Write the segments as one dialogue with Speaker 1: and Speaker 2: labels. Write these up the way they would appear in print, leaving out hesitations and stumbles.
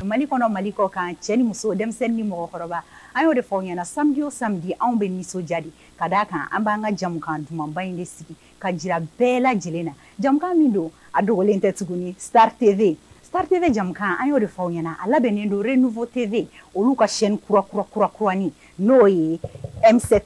Speaker 1: Malikono maliko kan ceni muso demsen ni mo khoroba ayo de fawnyana samedi o samedi an be niso jadi kada kan an banga jamkan duma bayinde sigi ka jira bela jelena jamkan mindo adogolen tetuguni Star TV jamkan ayo de fawnyana ala benendo Renouveau TV olu ka chaîne kura ni no ye M7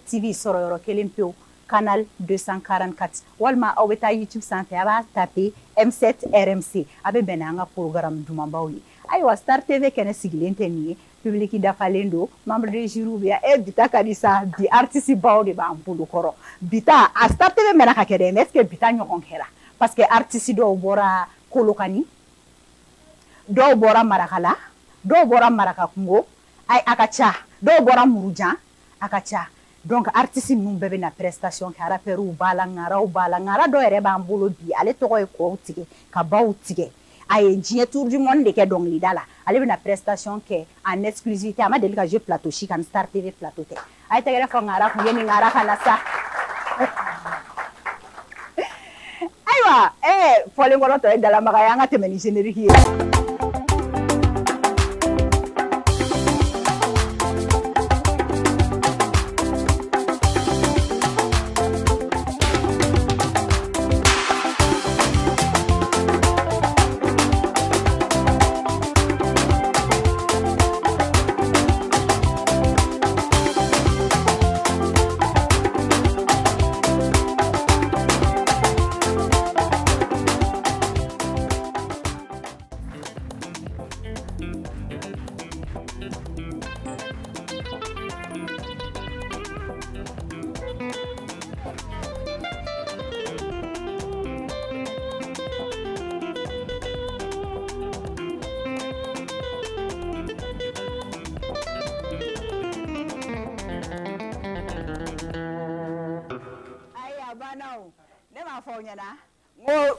Speaker 1: TV soro yoro kelempo canal 244 walma aweta YouTube sanfɛ aba taper M7 RMC abe benanga programme dumambawi aywa Star TV kene sigilen tɛ ni public dafalen do membre de jury bia bita kadisa bi artiste baw de b'an bolo kɔrɔ bita a Star TV mena ka kɛdɛ est-ce que bita ɲɔgɔn kɛra parce que artiste dɔw bɔra Kolokani dɔw bɔra Marakala dɔw bɔra Marakakungo ay akacha dɔw bɔra Murujan akacha donc artiste ninnu bɛɛ bɛna prestation kɛ rappeurs bala ngara dɔw yɛrɛ b'an bolo bi ale tɔgɔ ye kɔw tigɛ ka baw tigɛ a ye diɲɛ tour du monde de kɛ dɔnkilida la ale bɛna prestation kɛ en exclusivité a ma deli ka jouer plateau si kan Star TV plateau tɛ a ye tɛgɛrɛ fɔ ngara kun ye ni ngara kana sa ayiwa fɔlen kɔrɔ tɔ ye dalamaga ye an ka tɛmɛ ni générique ye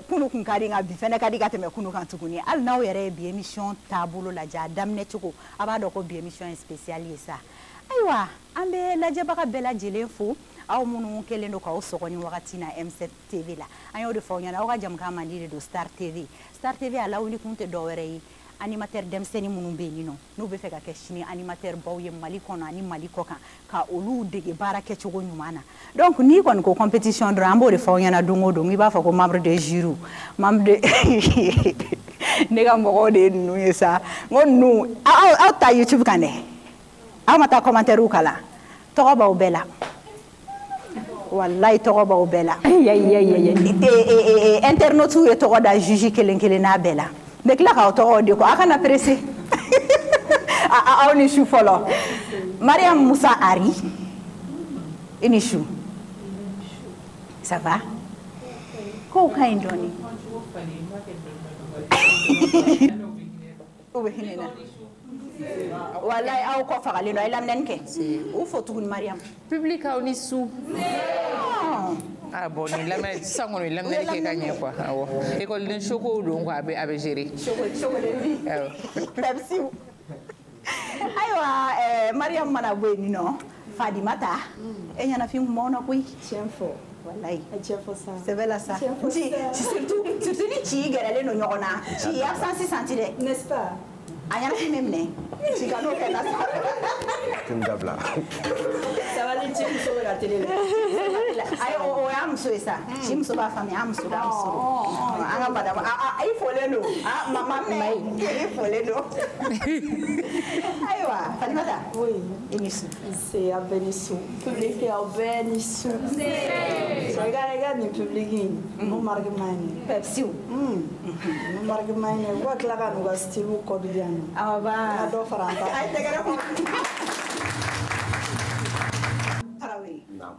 Speaker 1: kunu kun kadi nga bi fene kadi gateme kunu kan tuguni al naw yere bi émission tabolo la ja damne tuko abado ko bi émission spéciale yesa aywa ambe la jabaka bela jelen fo aw munu kelendo ka osogoni wakati na M7 TV la ayo de fawnyana o ga jam ka mandire do Star TV ala woni kunte do were animateur demseni munu be ni no be fe ka keshini animateur bawye malikono ani maliko kan ka olu dege barake chogo nyumana donc ni kon ko compétition drambo de fawnyana dungo do mi ba fa ko membre de jury membre de nega mo de nu yesa ngonu aw ta YouTube kane aw mata commentaire kala to ba o bela wallahi to ba o bela internetu e to da juge kelen na bela mais là ka to de ko akana pressé a ni chou folo Mariam Moussa Ari ini chou ça va ko kain doni o hinena wallahi aw ko fagali no ilam nenke o fotu Mariam
Speaker 2: public a ni sou ah bon ni lamé sango ni lamé ke gagné quoi awo école de choco donc abe gérer
Speaker 1: choco de vie Pepsi aywa Mariam mana bweni no Fadimata enyana fi mono kuy
Speaker 3: tiempo
Speaker 1: wallahi
Speaker 3: tiempo ça
Speaker 1: c'est bella ça surtout ni ci gerale no nyona ci absence sentire
Speaker 3: n'est-ce pas
Speaker 1: ayana fi memne ci gano ke na
Speaker 4: Tindabla.
Speaker 3: Ça va les tiens sur la télé.
Speaker 1: Ayo o am so esa. Chim so ba fami am so da so. Anga madam ai foleno. Mama mai. Ai foleno. Aywa, Fadimata.
Speaker 3: Oui.
Speaker 1: Enisu.
Speaker 3: C'est à Benisu. Public est à Benisu. Regarde ni public. Mo marque mine.
Speaker 1: Pepsi.
Speaker 3: Mo marque mine. Wa klaga no style ko biano.
Speaker 1: Aba.
Speaker 3: Do faranta.
Speaker 1: Ai tegara ko. Tarawih.
Speaker 4: Naam.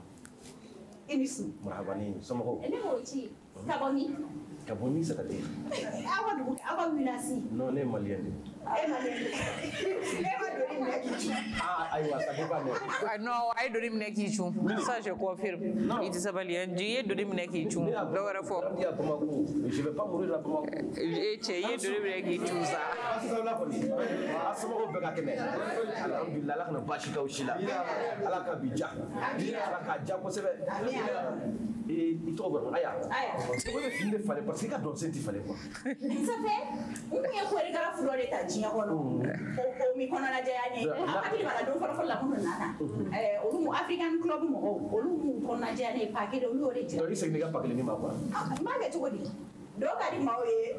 Speaker 1: Enisu.
Speaker 4: Marhabani. Somoko.
Speaker 1: Ene mochi. Kaboni.
Speaker 4: Kaboni sakate.
Speaker 1: Awa winasi.
Speaker 4: Non, ne malien. Aywa, ça dépend.
Speaker 2: Non, ay do dim nek yichum. Ça je confirme. Il se balien dié do dim nek yichum. Do wara fo.
Speaker 4: Je vais pas mourir là pour moi.
Speaker 2: Et che ye do dim nek yichum ça.
Speaker 4: Asomoko beka kene. Alhamdulillah la kana bashi ka ushila. Ala ka bija. Ala ka ja ko sebe. il tɔgɔ bɛ aya o bɛ fini de falen parce que i ka dɔn sen ti falen quoi
Speaker 1: ça fait u kun ye korikara fɔlɔ de ta diɲɛ kɔnɔ o mi kɔnɔnajɛya ne a hakili b'a la don fɔlɔ la minnu nana olu mu African club mɔgɔw olu mu kɔnɔnajɛya ne pa kelen olu y'o de jira
Speaker 4: donc i segin n'i ka pa kelen ni ma quoi
Speaker 1: n b'a kɛ cogo di dɔw ka di maaw ye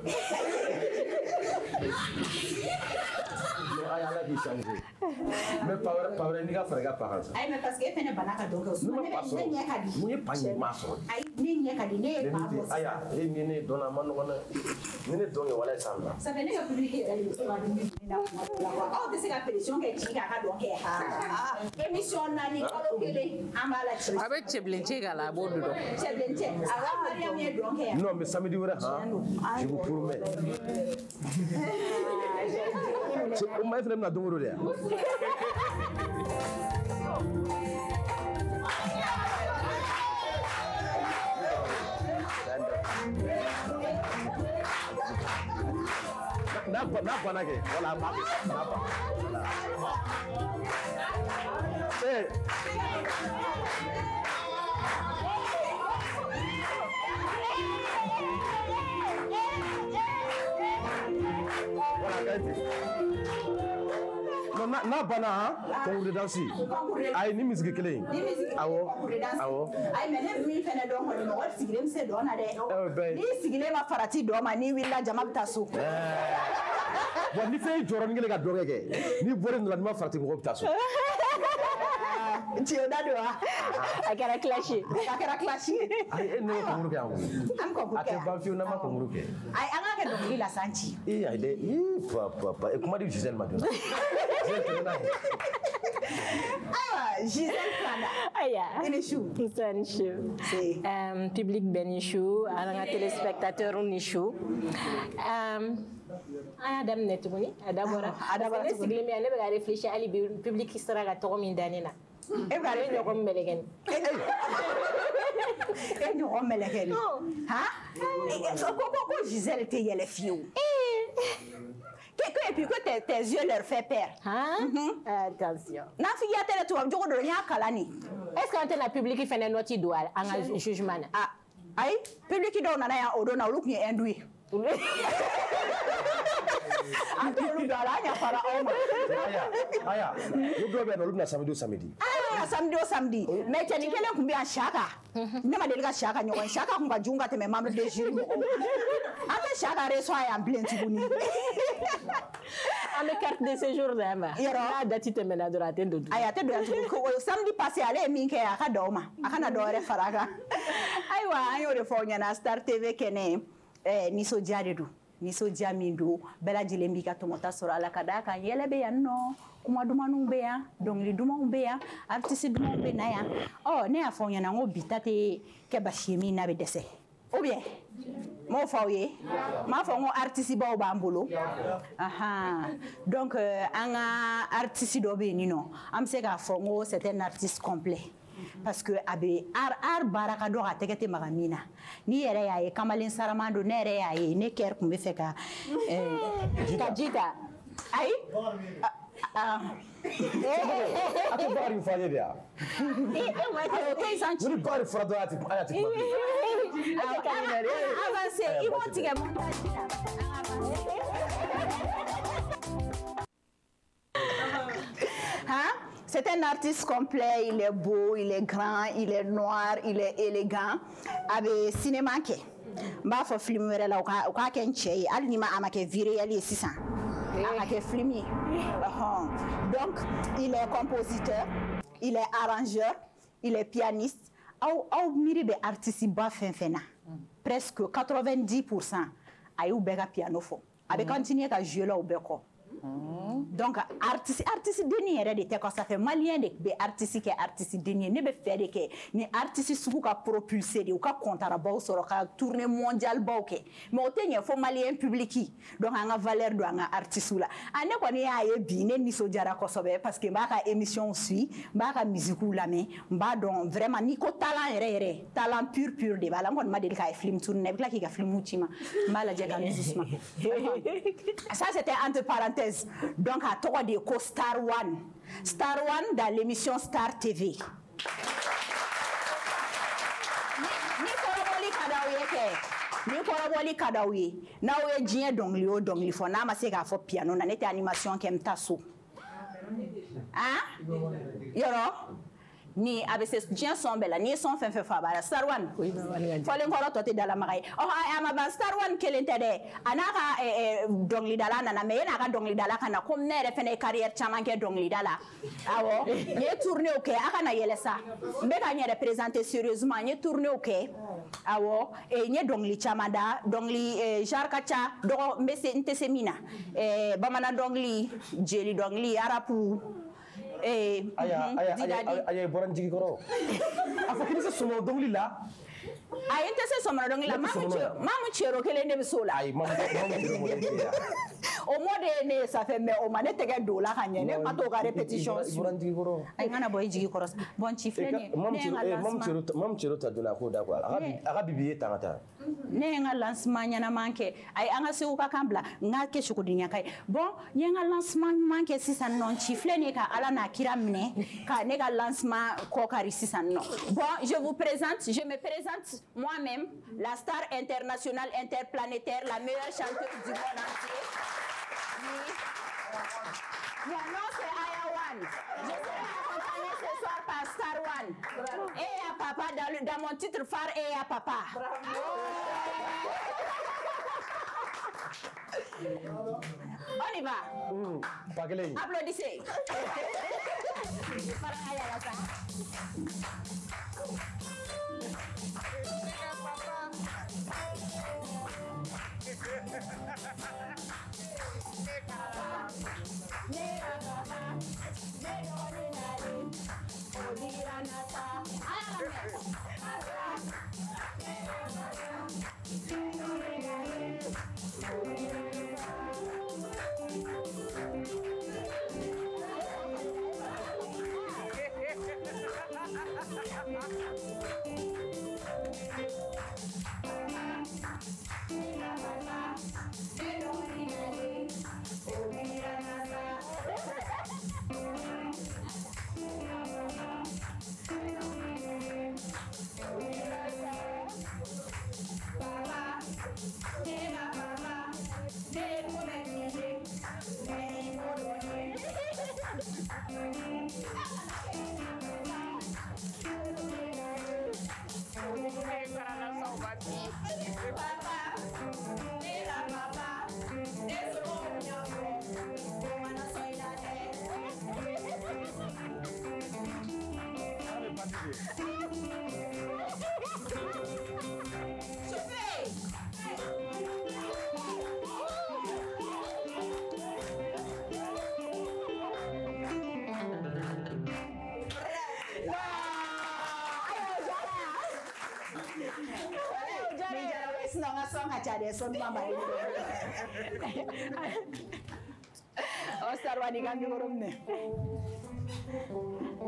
Speaker 4: aya ala k'i changer mais pa wɛrɛ n'i ka fara i ka pa kan sa
Speaker 1: ayi mais parce que e fɛnɛ bana ka dɔn kɛ
Speaker 4: ne ɲɛ ka di mun ye pa ɲuman sɔrɔ
Speaker 1: ayi ne ɲɛ ka di ne ye pa bɔ
Speaker 4: aya e ni ne dɔnna a ma nɔgɔn dɛ ni ne dɔn kɛ wala san la
Speaker 1: ça fait ne ka public yɛrɛ de bɛ se ka dumuni na aw tɛ se ka pression kɛ ci k'a ka dɔn kɛ émission naani kalo kelen an b'a la ci
Speaker 2: a bɛ cɛbilencɛ k'a la a b'o dɔn
Speaker 1: cɛbilencɛ a ka Mariam ye dɔn kɛ
Speaker 4: non mais samedi wɛrɛ je vous promets o ma e fɛnɛ bɛna don o don de yan n'a banna kɛ wala a ma n'a banna concours de danse ayi ni musique kelen awɔ
Speaker 1: ayi mais ne min fɛnɛ dɔn kɔni mɔgɔ sigilen bɛ se dɔn na dɛ n'i sigilen ma farati dɔn ma n'i wulila jama bɛ taa so
Speaker 4: bon ni fɛn jɔyɔrɔnin kelen ka dɔn kɛ n'i bɔra nin la n'i ma farati mɔgɔw bɛ taa so
Speaker 1: Tiɲɛ da don wa a kɛra clash ye a kɛra clash ye
Speaker 4: ayi e ne ye concours kɛ yan
Speaker 1: an concours kɛ
Speaker 4: a tɛ ban fiyewu n'an ma concours kɛ
Speaker 1: ayi an k'a kɛ dɔnkili la san ci
Speaker 4: ayi dɛ papa e kuma di Gisèle ma joona Gisèle tɛmɛ n'a ye
Speaker 1: ayiwa Gisèle Planda
Speaker 5: aya
Speaker 1: i ni su
Speaker 5: Nsani su public bɛɛ ni su an ka téléspectateurs ni su an y'a daminɛ tuguni a dabɔra ne sigilen bɛ yan ne bɛ ka réfléchir hali bi public sera ka tɔgɔ min da ne na e bɛ ale ɲɔgɔn mɛlɛkɛni
Speaker 1: e ɲɔgɔn mɛlɛkɛni ko Gisèle tɛ yɛlɛ fiyewu et puis que tes yeux leur fait peur.
Speaker 5: Attention.
Speaker 1: N'a f'i y a tel tu vas jogo do nya kalani.
Speaker 5: Est-ce que antenne public fait une note doit en jugement?
Speaker 1: Ah, ayi public do na ya odo na olu kun endui. Antolu da la nya fara oma.
Speaker 4: Aya, o do be no lu na samedi.
Speaker 1: Ah, samedi. Mais tani kele kun bi an shaka. Ne ma deli ka shaka ɲɔgɔn shaka kun ka junga tɛmɛ membre de jury mɔgɔw. An bɛ shaka reçoit yan bilen tuguni.
Speaker 5: An bɛ carte de séjour d'a ma. N'a date tɛmɛna dɔrɔn a tɛ don.
Speaker 1: Ayi a tɛ don yan tuguni. Samedi passé ale ye min kɛ a ka da o ma. A kana dɔ wɛrɛ fara a kan. Ayiwa an y'o de fɔ aw ɲɛna Star TV kɛnɛ nisɔndiya de don. Nisɔndiya min don bɛɛ lajɛlen b'i ka tɔmɔta sɔrɔ a la ka d'a kan yɛlɛ bɛ yan nɔ kuma dumanw bɛ yan dɔnkili dumanw bɛ yan artiste dumanw bɛ na yan ne y'a fɔ aw ɲɛna n ko bi ta tɛ kɛ basi ye min n'a bɛ dɛsɛ ou bien m'o fɔ aw ye m'a fɔ n ko artiste baw b'an bolo donc an ka artiste dɔ bɛ yen nɔ an bɛ se k'a fɔ n ko c'est un artiste complet parce que a bɛ art baara ka dɔgɔ a tɛgɛ tɛ maga min na n'i yɛrɛ y'a ye kamalen saraman don ne yɛrɛ y'a ye ne kɛri tun bɛ fɛ ka ji ta ayi
Speaker 4: a tɛ baara in fɔ an ye de yan
Speaker 1: o tɛ san ci
Speaker 4: ni baara in fɔra dɔrɔn a tɛ kuma
Speaker 1: avancé i b'o tigɛ montage la c'est un artiste complet, il est beau, il est grand, il est noir, il est élégant. Avec cinéma ke, m'a fait film wɛrɛ la, o ka kɛ n cɛ ye, hali ni ma a ma kɛ vie réelle ye sisan, a ka kɛ film ye. Donc, il est compositeur, il est arrangeur, il est pianiste. Aw miiri bɛ artiste ba fɛn fɛn na, presque 90% a y'u bɛɛ ka piano fɔ. A bɛ continuer ka jouer la u bɛɛ kɔ. Donc artiste denni yɛrɛ de tɛ ko ça fait malien de bɛ artiste kɛ artiste denni ye ne bɛ fɛ de kɛ ni artiste sugu ka propulser de u ka kɔntarabaw sɔrɔ ka tournée mondiale baw kɛ mais o tɛ ɲɛ fo malien public donc an ka valeur don an ka artiste la ne kɔni y'a ye bi ne nisɔndiyara kosɛbɛ parce que n b'a ka émission suit n b'a ka musique lamɛn n b'a dɔn vraiment n'i ko talent yɛrɛ talent pur de b'a la n kɔni ma deli k'a ye film tourner i bɛ tila k'i ka film ci ma n b'a lajɛ ka doucement ça c'était entre parenthèses. Donc à toi de ko Star One dans l'émission Star TV. Ni ko ni kɔrɔbɔli ka d'aw ye n'aw ye diɲɛ dɔnkili o dɔnkili fɔ n'a ma se k'a fɔ piano na ne tɛ animation kɛ n ta so yɔrɔ ni a bɛ se diɲɛ sɔn bɛɛ la ni ye sɔn fɛn fɛn fɔ a b'a la Star One fɔlen kɔrɔ tɔ tɛ dalamaga ye a ma ban Star One kelen tɛ dɛ a n'a ka dɔnkilidala nana mais yan'a ka dɔnkilidala ka na komi ne yɛrɛ fɛnɛ ye carrière caman kɛ dɔnkilida la awɔ n ye tournéw kɛ a kana yɛlɛ sa n bɛ ka n yɛrɛ présenter sérieusement n ye tournéw kɛ awɔ n ye dɔnkili caman da dɔnkili genre ka ca dɔgɔ n tɛ se min na bamanan dɔnkili jeli dɔnkili arapu
Speaker 4: aya bɔra n jigi kɔrɔ a fɔ k'i bɛ se sɔmɔ dɔnkili la
Speaker 1: ayi n tɛ se sɔmɔ dɔnkili la Mamu Cero kelen de bɛ se o la
Speaker 4: ayi Mamu Cero
Speaker 1: o mɔ de ye ne ye sa fɛ mais o ma ne tɛgɛ don o la ka ɲɛ ne ma t'o ka répétition su
Speaker 4: bɔra n jigi kɔrɔ
Speaker 1: ayi n kana bɔ i jigi kɔrɔ sa bon ci filɛ nin ye ne ye n ka lancement
Speaker 4: Mamu Cero ta donna a k'o da quoi a ka bibi ye tan ka taa
Speaker 1: ne ye n ka lancement ɲɛnaman kɛ ayi an ka segu ka kan bila n k'a kɛ sogodinɲaka ye bon n ye n ka lancement ɲuman kɛ sisan nɔ ci filɛ nin ye ka ala n'a kira minɛ ka ne ka lancement kɔ kari sisan nɔ bon je me présente moi-même la star internationale interplanétaire la meilleure chanteuse du monde entier mon nom c'est Aya One je serai accompagnée ce soir par Star One et à papa dans mon titre phare et à papa on y va applaudissez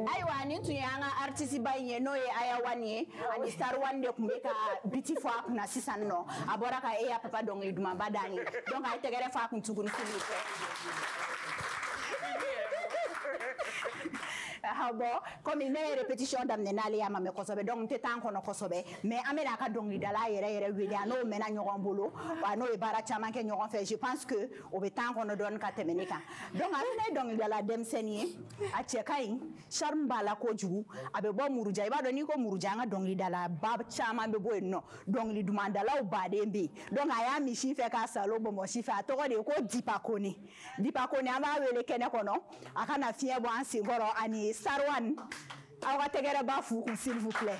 Speaker 1: ayiwa nin tun ye an ka artiste ba in ye n'o ye Aya One ye ani Star One de tun bɛ ka biti fɔ a kunna sisan nɔ a bɔra ka e ya papa dɔnkili dumanba d'an ye donc a ye tɛgɛrɛ fɔ a kun tuguni s'il vous plaît bon comme ne ye répétition daminɛ n'ale y'a ma mɛn kosɛbɛ donc n tɛ taa an kɔnɔ kosɛbɛ mais an bɛna a ka dɔnkilidala yɛrɛ wele a n'o mɛnna ɲɔgɔn bolo wa n'o ye baara caman kɛ ɲɔgɔn fɛ je pense que o bɛ taa an kɔnɔ dɔɔni ka tɛmɛ ne kan donc ale ne ye dɔnkilidala denmisɛnnin ye a cɛ ka ɲi charme b'a la kojugu a bɛ bɔ Muruja i b'a dɔn n'i ko Muruja an ka dɔnkilidala ba caman bɛ bɔ yen nɔ dɔnkili dumandalaw baden bɛ yen donc a y'a min si fɛ k'a salo bɔnbɔn si fɛ a tɔgɔ de ye ko Dipa Kone Dipa Kone an b'a wele kɛnɛ kɔnɔ a ka na fiɲɛ bɔ an senkɔrɔ ani Star One aw ka tɛgɛrɛ b'a f'u kun s'il vous plaît.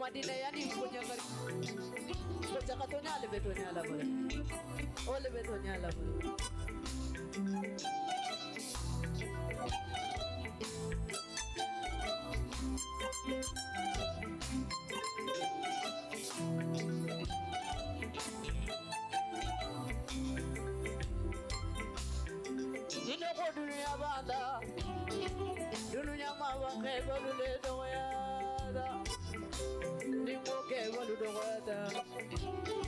Speaker 6: Madina yani punya kali. Baca katanya lebih betonya lah boleh. Oh lebih betonya lah boleh. Ini kok dunia banda, dunia mawang kayak boleh doya. Kebalu dogoyata,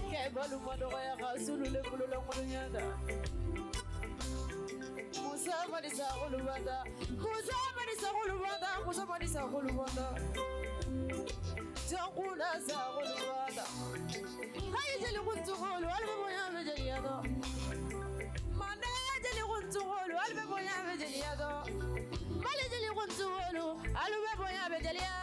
Speaker 6: kebalu madogoya kasulu le bulu longunyada. Musa marisa kulubanda, Musa marisa kulubanda, Musa marisa kulubanda. Jangula sa kulubanda. Hayi jeli kuntu kulu, albe boya bejeliyado. Mane jeli kuntu kulu, albe boya bejeliyado. Male jeli kuntu kulu, albe boya bejeliyado.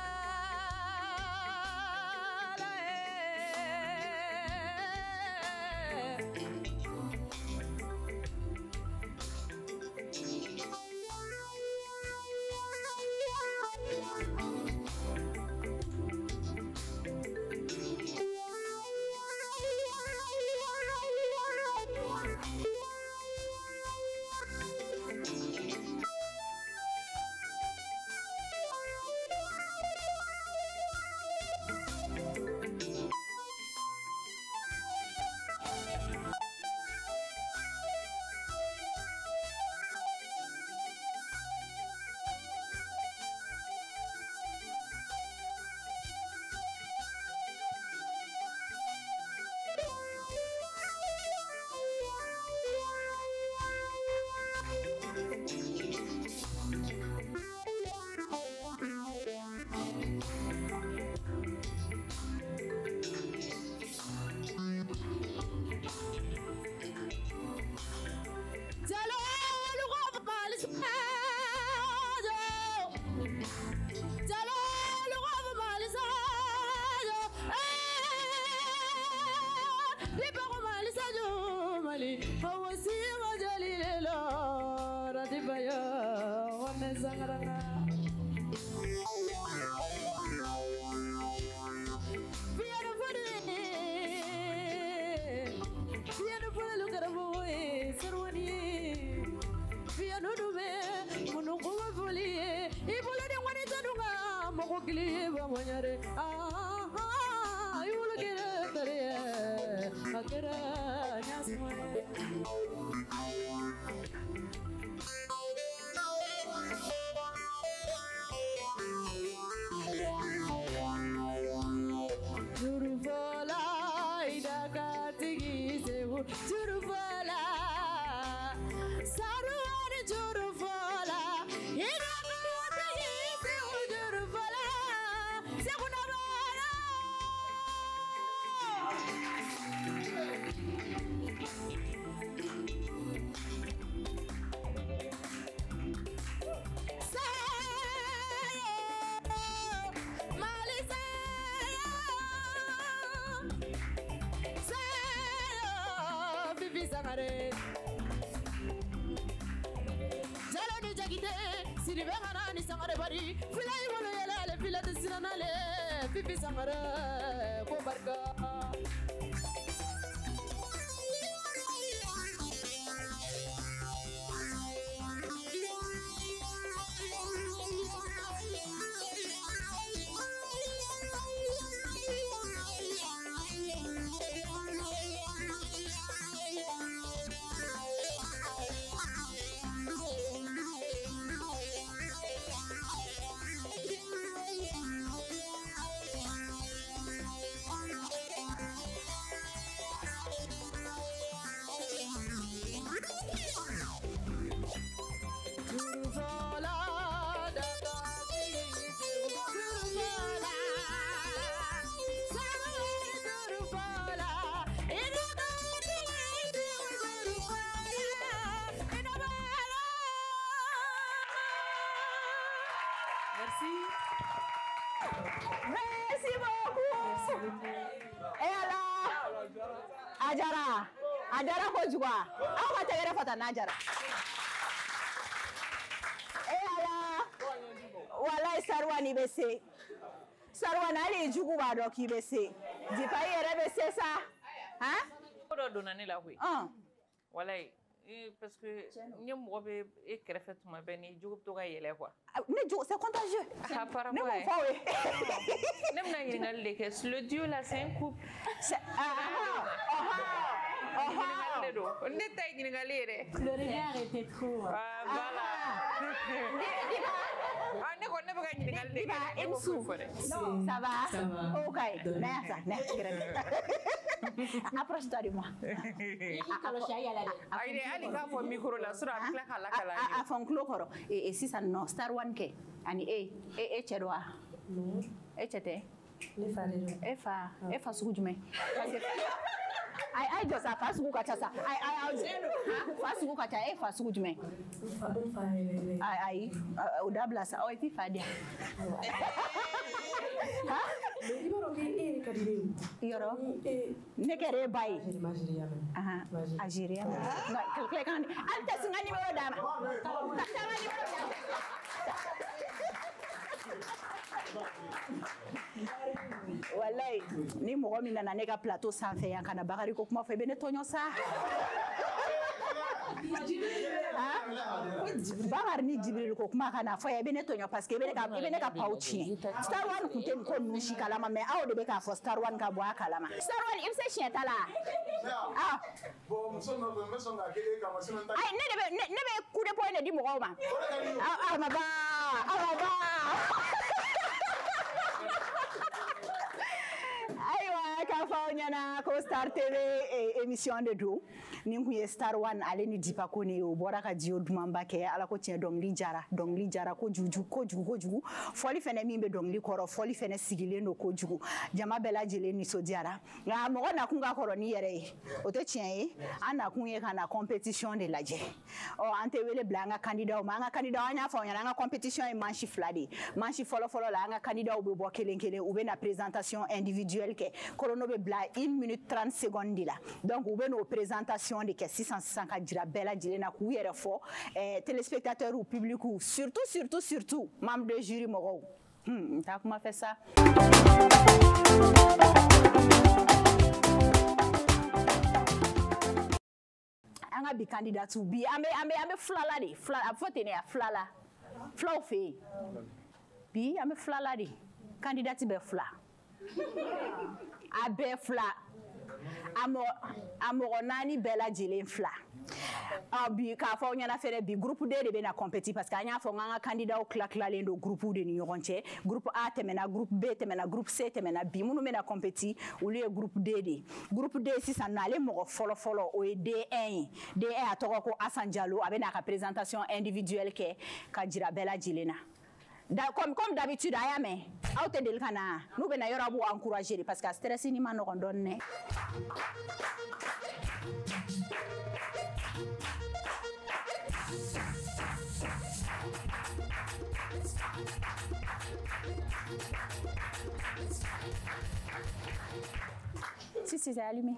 Speaker 6: Sangare Jalo ni jagite Siribe ngana ni Sangare bari Filai wala yala fila de sinanale Fifi Sangare ko barka
Speaker 1: Merci beaucoup. Et alors, Ajara ko jugwa. Aw ka tegere fata na Ajara. Et alors, wallahi Sarwani bese. Sarwani ali jugu ba do ki bese. Di pa yere bese sa. Hein?
Speaker 2: Ko do donane la hui. Wallahi parce que ni mo be e krefet ma be ni jugu to ga yele quoi.
Speaker 1: C'est contagieux.
Speaker 2: Ne mon fawe. Nem na ngal leke le dieu là c'est un couple.
Speaker 5: Le regard était trop.
Speaker 2: Voilà.
Speaker 1: Ça va? Ok. Approche-toi de moi. Et si ça non, Star One ke, ani chedwa. Chete. Efa sugu jume. I just a fast book at us. Fast book at a fast good man. I Udablas, oh, if I did. Euro, Negare by Algeria. Click on. I'm testing any more dama. Wallahi ni mɔgɔ min nana ne ka plateau sanfɛ yan kana Bakari ko kuma fɔ I bɛ ne tɔɲɔ sa Bakari ni Jibril ko kuma kana fɔ I bɛ ne tɔɲɔ parce que I bɛ ne ka paw tiɲɛ Star One kun tɛ nin ko ninnu si kalama mais aw de bɛ k'a fɔ Star One ka bɔ a kalama Star One I bɛ se siɲɛ ta la ne bɛ coup de poing de di mɔgɔw ma Armaba Nyana ko Star TV émission de do ni kun ye Star One ale ni Dipa Kone o bɔra ka dio dumamba kɛ ala ko tiɲɛ dɔnkili jara ko juju fɔli fɛnɛ min bɛ dɔnkili kɔrɔ fɔli fɛnɛ sigilen do ko jugu jama bɛɛ lajɛlen nisɔndiyara nka mɔgɔ na kun ka kɔrɔ ni yɛrɛ ye o tɛ tiɲɛ ye an na kun ye ka na compétition de lajɛ an tɛ wele bila an ka candidat ma an ka candidat an y'a fɔ ɲɛna an ka compétition ye manche fila de manche fɔlɔ la an ka candidat bɛ bɔ kelen u bɛ na présentation individuelle kɛ korono bɛ bila 1 minute 30 secondes de la donc u bɛ n'o présentation de kɛ sisan ka jira bɛɛ lajɛlen na k'u yɛrɛ fɔ téléspectateurs ou public ou surtout membres de jury mɔgɔw n t'a kuma fɛ sa an ka bi candidatu bi an bɛ filala de a fɔ ten ya filala filaw fɛ yen bi an bɛ filala de candidate bɛ fila a bɛɛ fila a mɔgɔ naani bɛɛ lajɛlen fila bi k'a fɔ aw ɲɛna fɛnɛ bi groupe D de bɛ na compétit parce que an y'a fɔ n ka candidat tilalen don groupe de ni ɲɔgɔn cɛ groupe A tɛmɛna groupe B tɛmɛna groupe C tɛmɛna bi minnu bɛ na compétit olu ye groupe D de groupe D sisan nɔ ale mɔgɔ fɔlɔ o ye D1 ye D1 a tɔgɔ ko Asan Jalo a bɛ n'a ka présentation individuelle kɛ ka jira bɛɛ lajɛlen na comme d'habitude a y'a mɛn aw tɛ deli ka na n'u bɛ na yɔrɔ a b'u encourager de parce que a stress ni ma nɔgɔn dɔɔnin dɛ. Si, c'est allumé.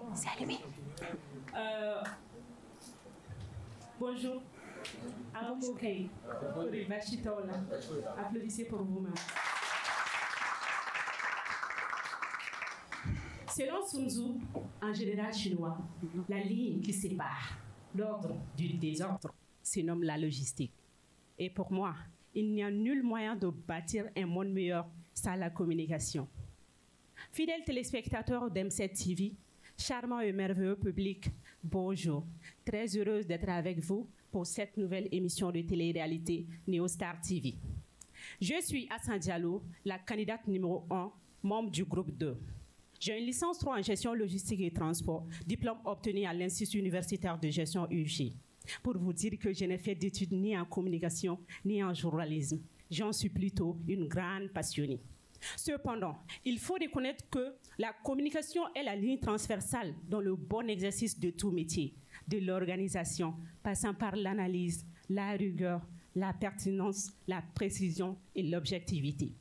Speaker 7: Bonjour. Applaudissez pour vous-même. Selon Sun Tzu, en général chinois, la ligne qui sépare l'ordre du désordre se nomme la logistique. Et pour moi, il n'y a nul moyen de bâtir un monde meilleur sans la communication. Fidèles téléspectateurs d'M7 TV, charmant et merveilleux public, bonjour. Très heureuse d'être avec vous pour cette nouvelle émission de télé-réalité Neostar TV. Je suis Hassan Diallo, la candidate numéro 1, membre du groupe 2. J'ai une licence 3 en gestion logistique et transport, diplôme obtenu à l'Institut universitaire de gestion UG. Pour vous dire que je n'ai fait d'études ni en communication ni en journalisme. J'en suis plutôt une grande passionnée. Cependant, il faut reconnaître que la communication est la ligne transversale dans le bon exercice de tout métier, de l'organisation, passant par l'analyse, la rigueur, la pertinence, la précision et l'objectivité.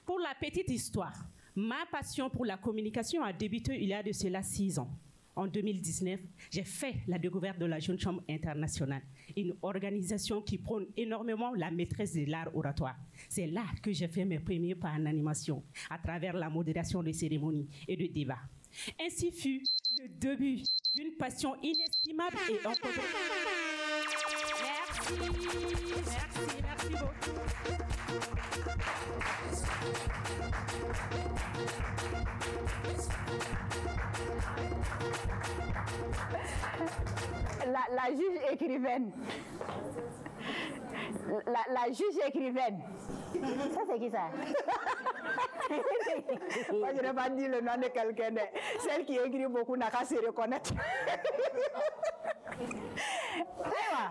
Speaker 7: Pour la petite histoire, ma passion pour la communication a débuté il y a de cela 6 ans. En 2019, j'ai fait la découverte de la Jeune Chambre internationale, une organisation qui prône énormément la maîtrise de l'art oratoire. C'est là que j'ai fait mes premiers pas en animation, à travers la modération de cérémonies et de débats. Ainsi fut le début d'une passion inestimable et incontournable. Merci beaucoup.
Speaker 1: La juge écrivaine. La juge écrivaine. Ça, c'est qui ça? Moi, je n'ai pas dit le nom de quelqu'un. Celle qui écrit beaucoup n'a qu'à se reconnaître.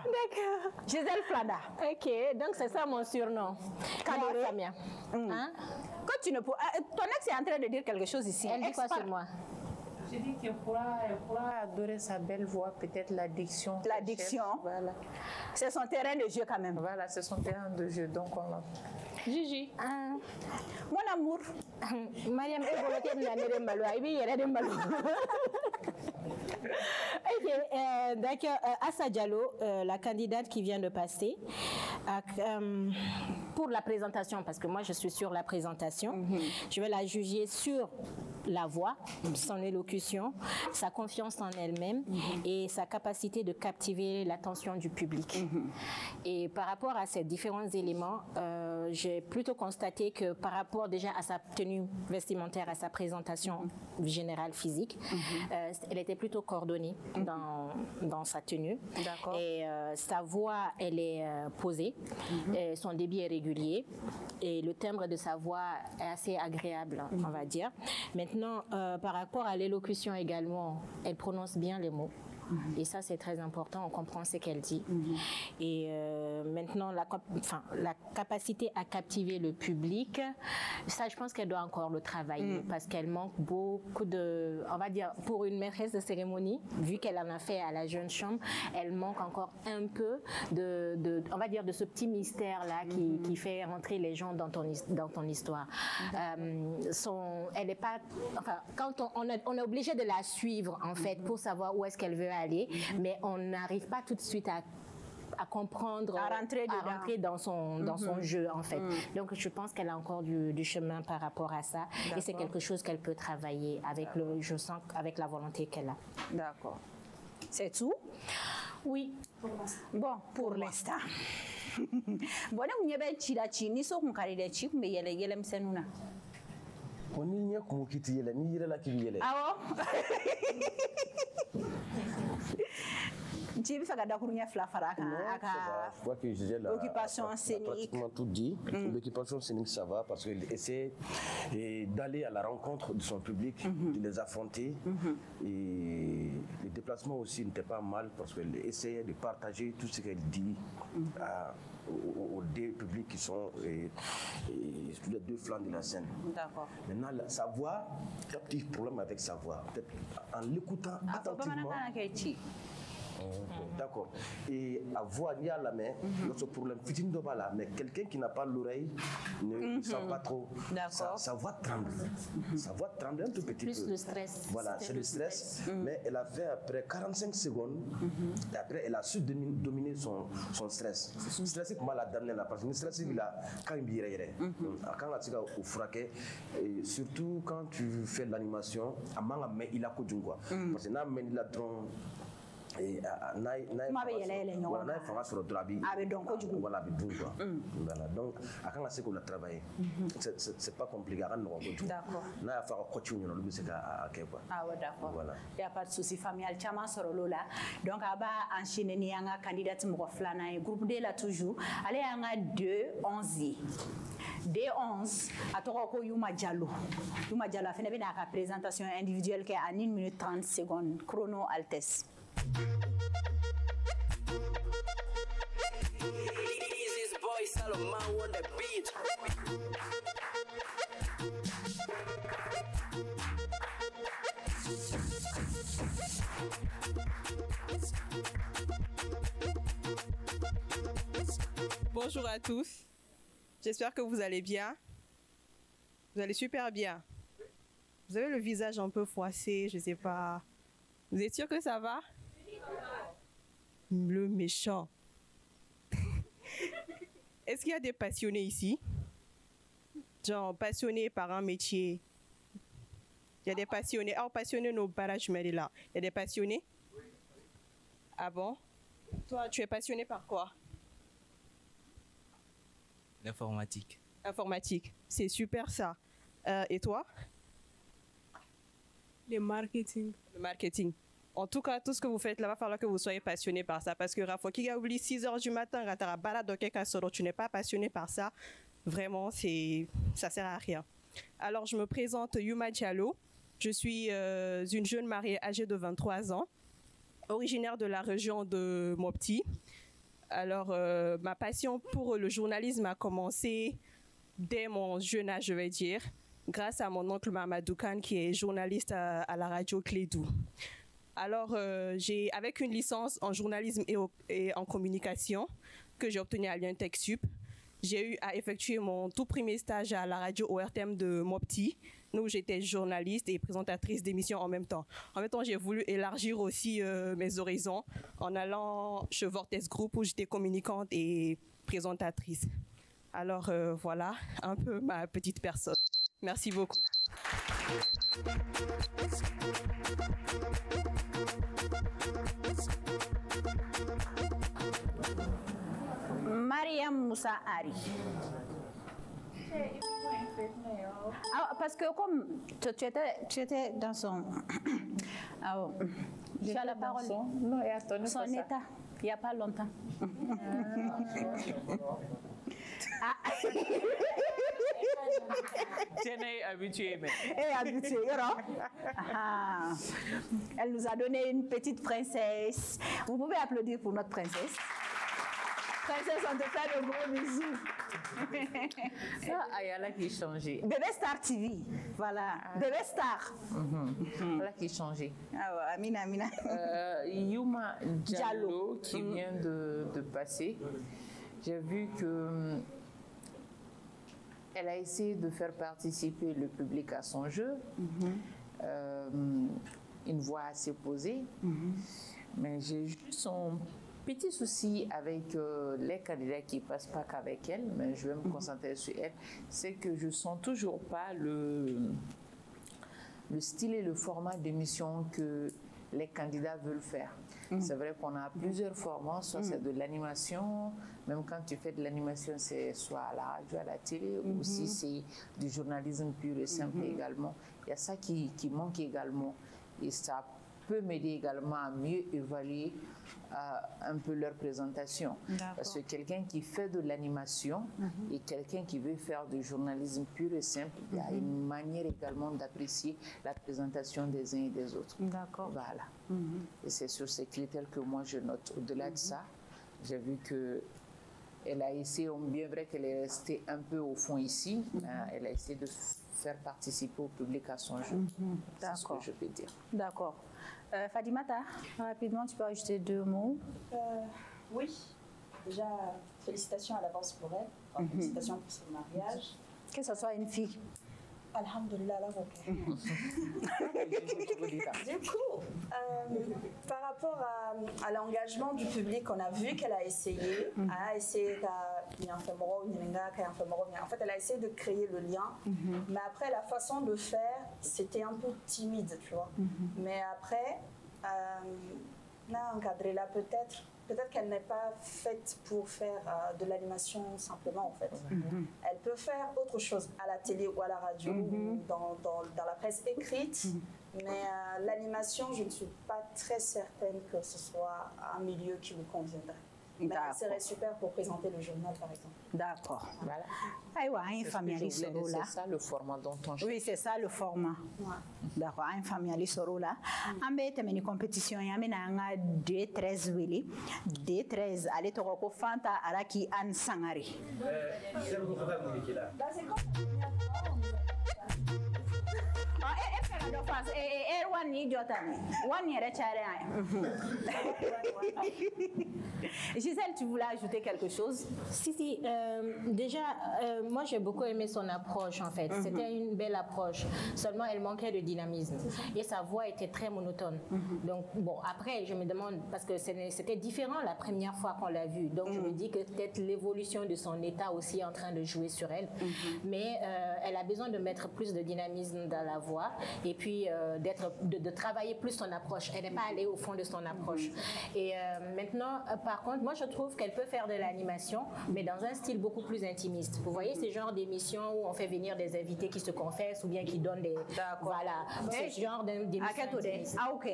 Speaker 1: D'accord. Gisèle Flada.
Speaker 5: Ok, donc c'est ça mon surnom.
Speaker 1: Kadore.
Speaker 5: Samia. Hein?
Speaker 1: Quand tu ne peux... Ton ex est en train de dire quelque chose ici.
Speaker 5: Elle dit quoi sur moi?
Speaker 2: J'ai dit qu'elle pourra adorer sa belle voix, peut-être la diction.
Speaker 1: La diction.
Speaker 2: Voilà.
Speaker 1: C'est son terrain de jeu quand même.
Speaker 2: Voilà, c'est son terrain de jeu, donc on l'a.
Speaker 5: Gigi.
Speaker 1: Mon amour.
Speaker 5: Mariam est bloquée de la Nerembalo. Il y a des Nerembalo. Ok, d'accord. Assa Diallo, la candidate qui vient de passer, pour la présentation, parce que moi je suis sur la présentation, je vais la juger sur la voix, son élocution, sa confiance en elle-même et sa capacité de captiver l'attention du public. Et par rapport à ces différents éléments, j'ai plutôt constaté que par rapport déjà à sa tenue vestimentaire, à sa présentation générale physique, elle était plutôt coordonnée dans sa tenue. Et sa voix, elle est posée, et son débit est régulier et le timbre de sa voix est assez agréable, on va dire. Maintenant, par rapport à l'élocution également, elle prononce bien les mots. Et ça, c'est très important, on comprend ce qu'elle dit. Et maintenant, la capacité à captiver le public, ça, je pense qu'elle doit encore le travailler parce qu'elle manque beaucoup de... On va dire, pour une maîtresse de cérémonie, vu qu'elle en a fait à la Jeune Chambre, elle manque encore un peu on va dire, de ce petit mystère-là qui fait rentrer les gens dans ton histoire. Elle n'est pas... Enfin, quand on est obligé de la suivre, en fait, pour savoir où est-ce qu'elle veut aller, mais on n'arrive pas tout de suite à comprendre, à rentrer dans son jeu, en fait. Donc, je pense qu'elle a encore du chemin par rapport à ça. Et c'est quelque chose qu'elle peut travailler je sens, avec la volonté qu'elle a.
Speaker 1: D'accord. C'est tout?
Speaker 5: Oui.
Speaker 1: Bon, pour l'instant. Bon, on y avait Chirachi, ni so qu'on carry de chip, mais il y a les yelem senuna.
Speaker 4: On y a comme qui t'y est, ni la qui y est.
Speaker 1: Ah bon? Tu veux faire la cournière flafaraka?
Speaker 4: Je crois que j'ai
Speaker 1: l'occupation scénique.
Speaker 4: Pratiquement tout dit. L'occupation scénique, ça va parce qu'elle essaie d'aller à la rencontre de son public, de les affronter. Et les déplacements aussi n'étaient pas mal parce qu'elle essayait de partager tout ce qu'elle dit aux deux publics qui sont sur les deux flancs de la scène.
Speaker 1: D'accord.
Speaker 4: Maintenant, sa voix, il y a un petit problème avec sa voix. Peut-être en l'écoutant attentivement. D'accord. Et à voix, il y a la main, notre problème, petit de là, mais quelqu'un qui n'a pas l'oreille ne sent pas trop. Sa voix tremble. Sa voix tremble un tout petit peu.
Speaker 5: Plus le stress.
Speaker 4: Voilà, c'est le stress. Mais elle a fait après 45 secondes, et après elle a su dominer son stress. Le stress, c'est comment la dame là, parce que le stress, il a quand il vire. Quand on a au fraqué, surtout quand tu fais l'animation, il a coup d'une quoi. Parce que là, il a trop. Voilà, donc à quand c'est qu'on a travaillé, c'est pas compliqué.
Speaker 1: D'accord. Ah ouais, d'accord.
Speaker 4: Voilà.
Speaker 1: Il n'y a pas de souci familial. Chama soro lola. Donc aba enchaîner ni anga candidat mo flana groupe de la toujours. Allez anga 2-11. D11 atoko ko Yuma Diallo. Yuma Diallo a fait une présentation individuelle qui est à 1 minute 30 secondes. Chrono Altesse.
Speaker 8: Bonjour à tous, j'espère que vous allez bien. Vous allez super bien. Vous avez le visage un peu froissé, je sais pas. Vous êtes sûr que ça va? Le méchant. Est-ce qu'il y a des passionnés ici? Genre passionnés par un métier. Il y a des passionnés. Ah, passionnés nos barrages mais là. Il y a des passionnés? Ah bon? Toi, tu es passionné par quoi?
Speaker 9: L'informatique.
Speaker 8: Informatique. C'est super ça. Et toi?
Speaker 10: Le marketing.
Speaker 8: Le marketing. En tout cas, tout ce que vous faites là, va falloir que vous soyez passionné par ça. Parce que Rafa, qui a oublié 6 h du matin, tu n'es pas passionné par ça, vraiment, ça sert à rien. Alors, je me présente Yuma Diallo. Je suis une jeune mariée âgée de 23 ans, originaire de la région de Mopti. Alors, ma passion pour le journalisme a commencé dès mon jeune âge, je vais dire, grâce à mon oncle Mamadou Khan, qui est journaliste à la radio Clédou. Alors, j'ai, avec une licence en journalisme et en communication que j'ai obtenue à Lyon Tech Sup, j'ai eu à effectuer mon tout premier stage à la radio ORTM de Mopti, où j'étais journaliste et présentatrice d'émissions en même temps. En même temps, j'ai voulu élargir aussi mes horizons en allant chez Vortex Group où j'étais communicante et présentatrice. Alors, voilà un peu ma petite personne. Merci beaucoup.
Speaker 1: Mariam Moussa Ari. Ah, parce que comme tu étais dans son... Ah, tu as la parole.
Speaker 2: Non, et attends,
Speaker 1: son état, il n'y a pas longtemps.
Speaker 2: Tiens, habituée, mais.
Speaker 1: Habituée, elle nous a donné une petite princesse. Vous pouvez applaudir pour notre princesse. Princesse, on te fait de gros bisous.
Speaker 2: Ça, Ayala qui changé.
Speaker 1: Bébé Star TV, voilà. Bébé Star.
Speaker 2: Voilà qui changé.
Speaker 1: Ah ouais, Amina, Amina.
Speaker 2: Yuma Diallo qui vient de passer. J'ai vu que elle a essayé de faire participer le public à son jeu. Une voix assez posée. Mais j'ai juste un petit souci avec les candidats qui ne passent pas qu'avec elle, mais je vais me concentrer sur elle, c'est que je ne sens toujours pas le style et le format d'émission que les candidats veulent faire. C'est vrai qu'on a plusieurs formats, soit c'est de l'animation, même quand tu fais de l'animation, c'est soit à la radio, à la télé, ou si c'est du journalisme pur et simple également. Il y a ça qui manque également. Et ça peut m'aider également à mieux évaluer un peu leur présentation. Parce que quelqu'un qui fait de l'animation et quelqu'un qui veut faire du journalisme pur et simple, il y a une manière également d'apprécier la présentation des uns et des autres.
Speaker 1: D'accord.
Speaker 2: Voilà. Et c'est sur ces critères que moi je note. Au-delà de ça, j'ai vu que elle a essayé, bien vrai qu'elle est restée un peu au fond ici, elle a essayé de faire participer au public à son jeu. C'est ce que je peux dire.
Speaker 1: D'accord. Fadimata, rapidement, tu peux ajouter 2 mots.
Speaker 3: Oui, déjà, félicitations à l'avance pour elle. Enfin, félicitations pour son mariage.
Speaker 1: Que ce soit une fille.
Speaker 3: Alhamdulillah, là, ok. Du coup, par rapport à l'engagement du public, on a vu qu'elle a essayé. Elle a essayé en fait, elle a essayé de créer le lien. Mais après, la façon de faire, c'était un peu timide, tu vois. Mais après, on a encadré là peut-être qu'elle n'est pas faite pour faire de l'animation simplement, en fait. Elle peut faire autre chose à la télé ou à la radio ou dans la presse écrite, mais l'animation, je ne suis pas très certaine que ce soit un milieu qui lui conviendrait. Mais ça serait super pour présenter le journal, par exemple.
Speaker 1: D'accord.
Speaker 2: Voilà.
Speaker 1: C'est
Speaker 2: ça le format dont on cherche.
Speaker 1: Oui, c'est ça le format. D'accord. Un famille soro là. On va être une compétition. Il y a 2-13 wili. 2-13. Allez, tu recours Fanta Araki Anne Sangari. Gisèle, tu voulais ajouter quelque chose?
Speaker 5: Si. Déjà, moi j'ai beaucoup aimé son approche en fait. C'était une belle approche. Seulement, elle manquait de dynamisme. Et sa voix était très monotone. Donc, bon, après, je me demande, parce que c'était différent la première fois qu'on l'a vue. Donc, je me dis que peut-être l'évolution de son état aussi est en train de jouer sur elle. Mais elle a besoin de mettre plus de dynamisme dans la voix et puis de travailler plus son approche. Elle n'est pas allée au fond de son approche. Et maintenant, par contre, moi je trouve qu'elle peut faire de l'animation, mais dans un style beaucoup plus intimiste. Vous voyez ces genres d'émissions où on fait venir des invités qui se confessent ou bien qui donnent des... Voilà, ce genre d'émissions intimistes.
Speaker 1: Ah, ok.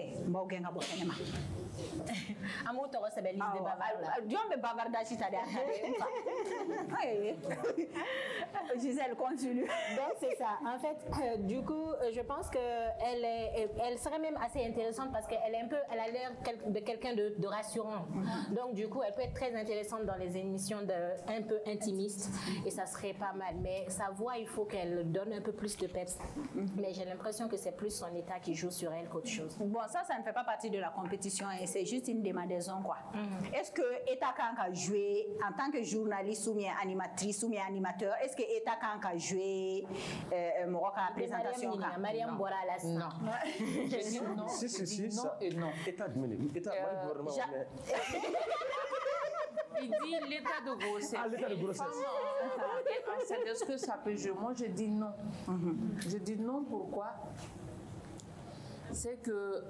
Speaker 1: Gisèle, continue.
Speaker 5: Donc c'est ça. En fait, du coup, je pense qu'elle serait même assez intéressante parce qu'elle a l'air de quelqu'un de rassurant. Donc du coup, elle peut être très intéressante dans les émissions un peu intimistes et ça serait pas mal. Mais sa voix, il faut qu'elle donne un peu plus de peps. Mais j'ai l'impression que c'est plus son état qui joue sur elle qu'autre chose.
Speaker 1: Bon, ça ne fait pas partie de la compétition et c'est juste une démandaison, quoi. Est-ce que Eta Kank a joué en tant que journaliste ou bien animatrice ou bien animateur? Est-ce que Eta Kank a joué la présentation?
Speaker 5: Mariam Bora
Speaker 2: non. Je dis non.
Speaker 4: Si,
Speaker 2: non et non.
Speaker 4: État gouvernement.
Speaker 2: Il dit l'état de grossesse.
Speaker 4: Ah, l'état de grossesse.
Speaker 2: Est-ce que ça peut jouer? Moi, je dis non. Je dis non, pourquoi? C'est que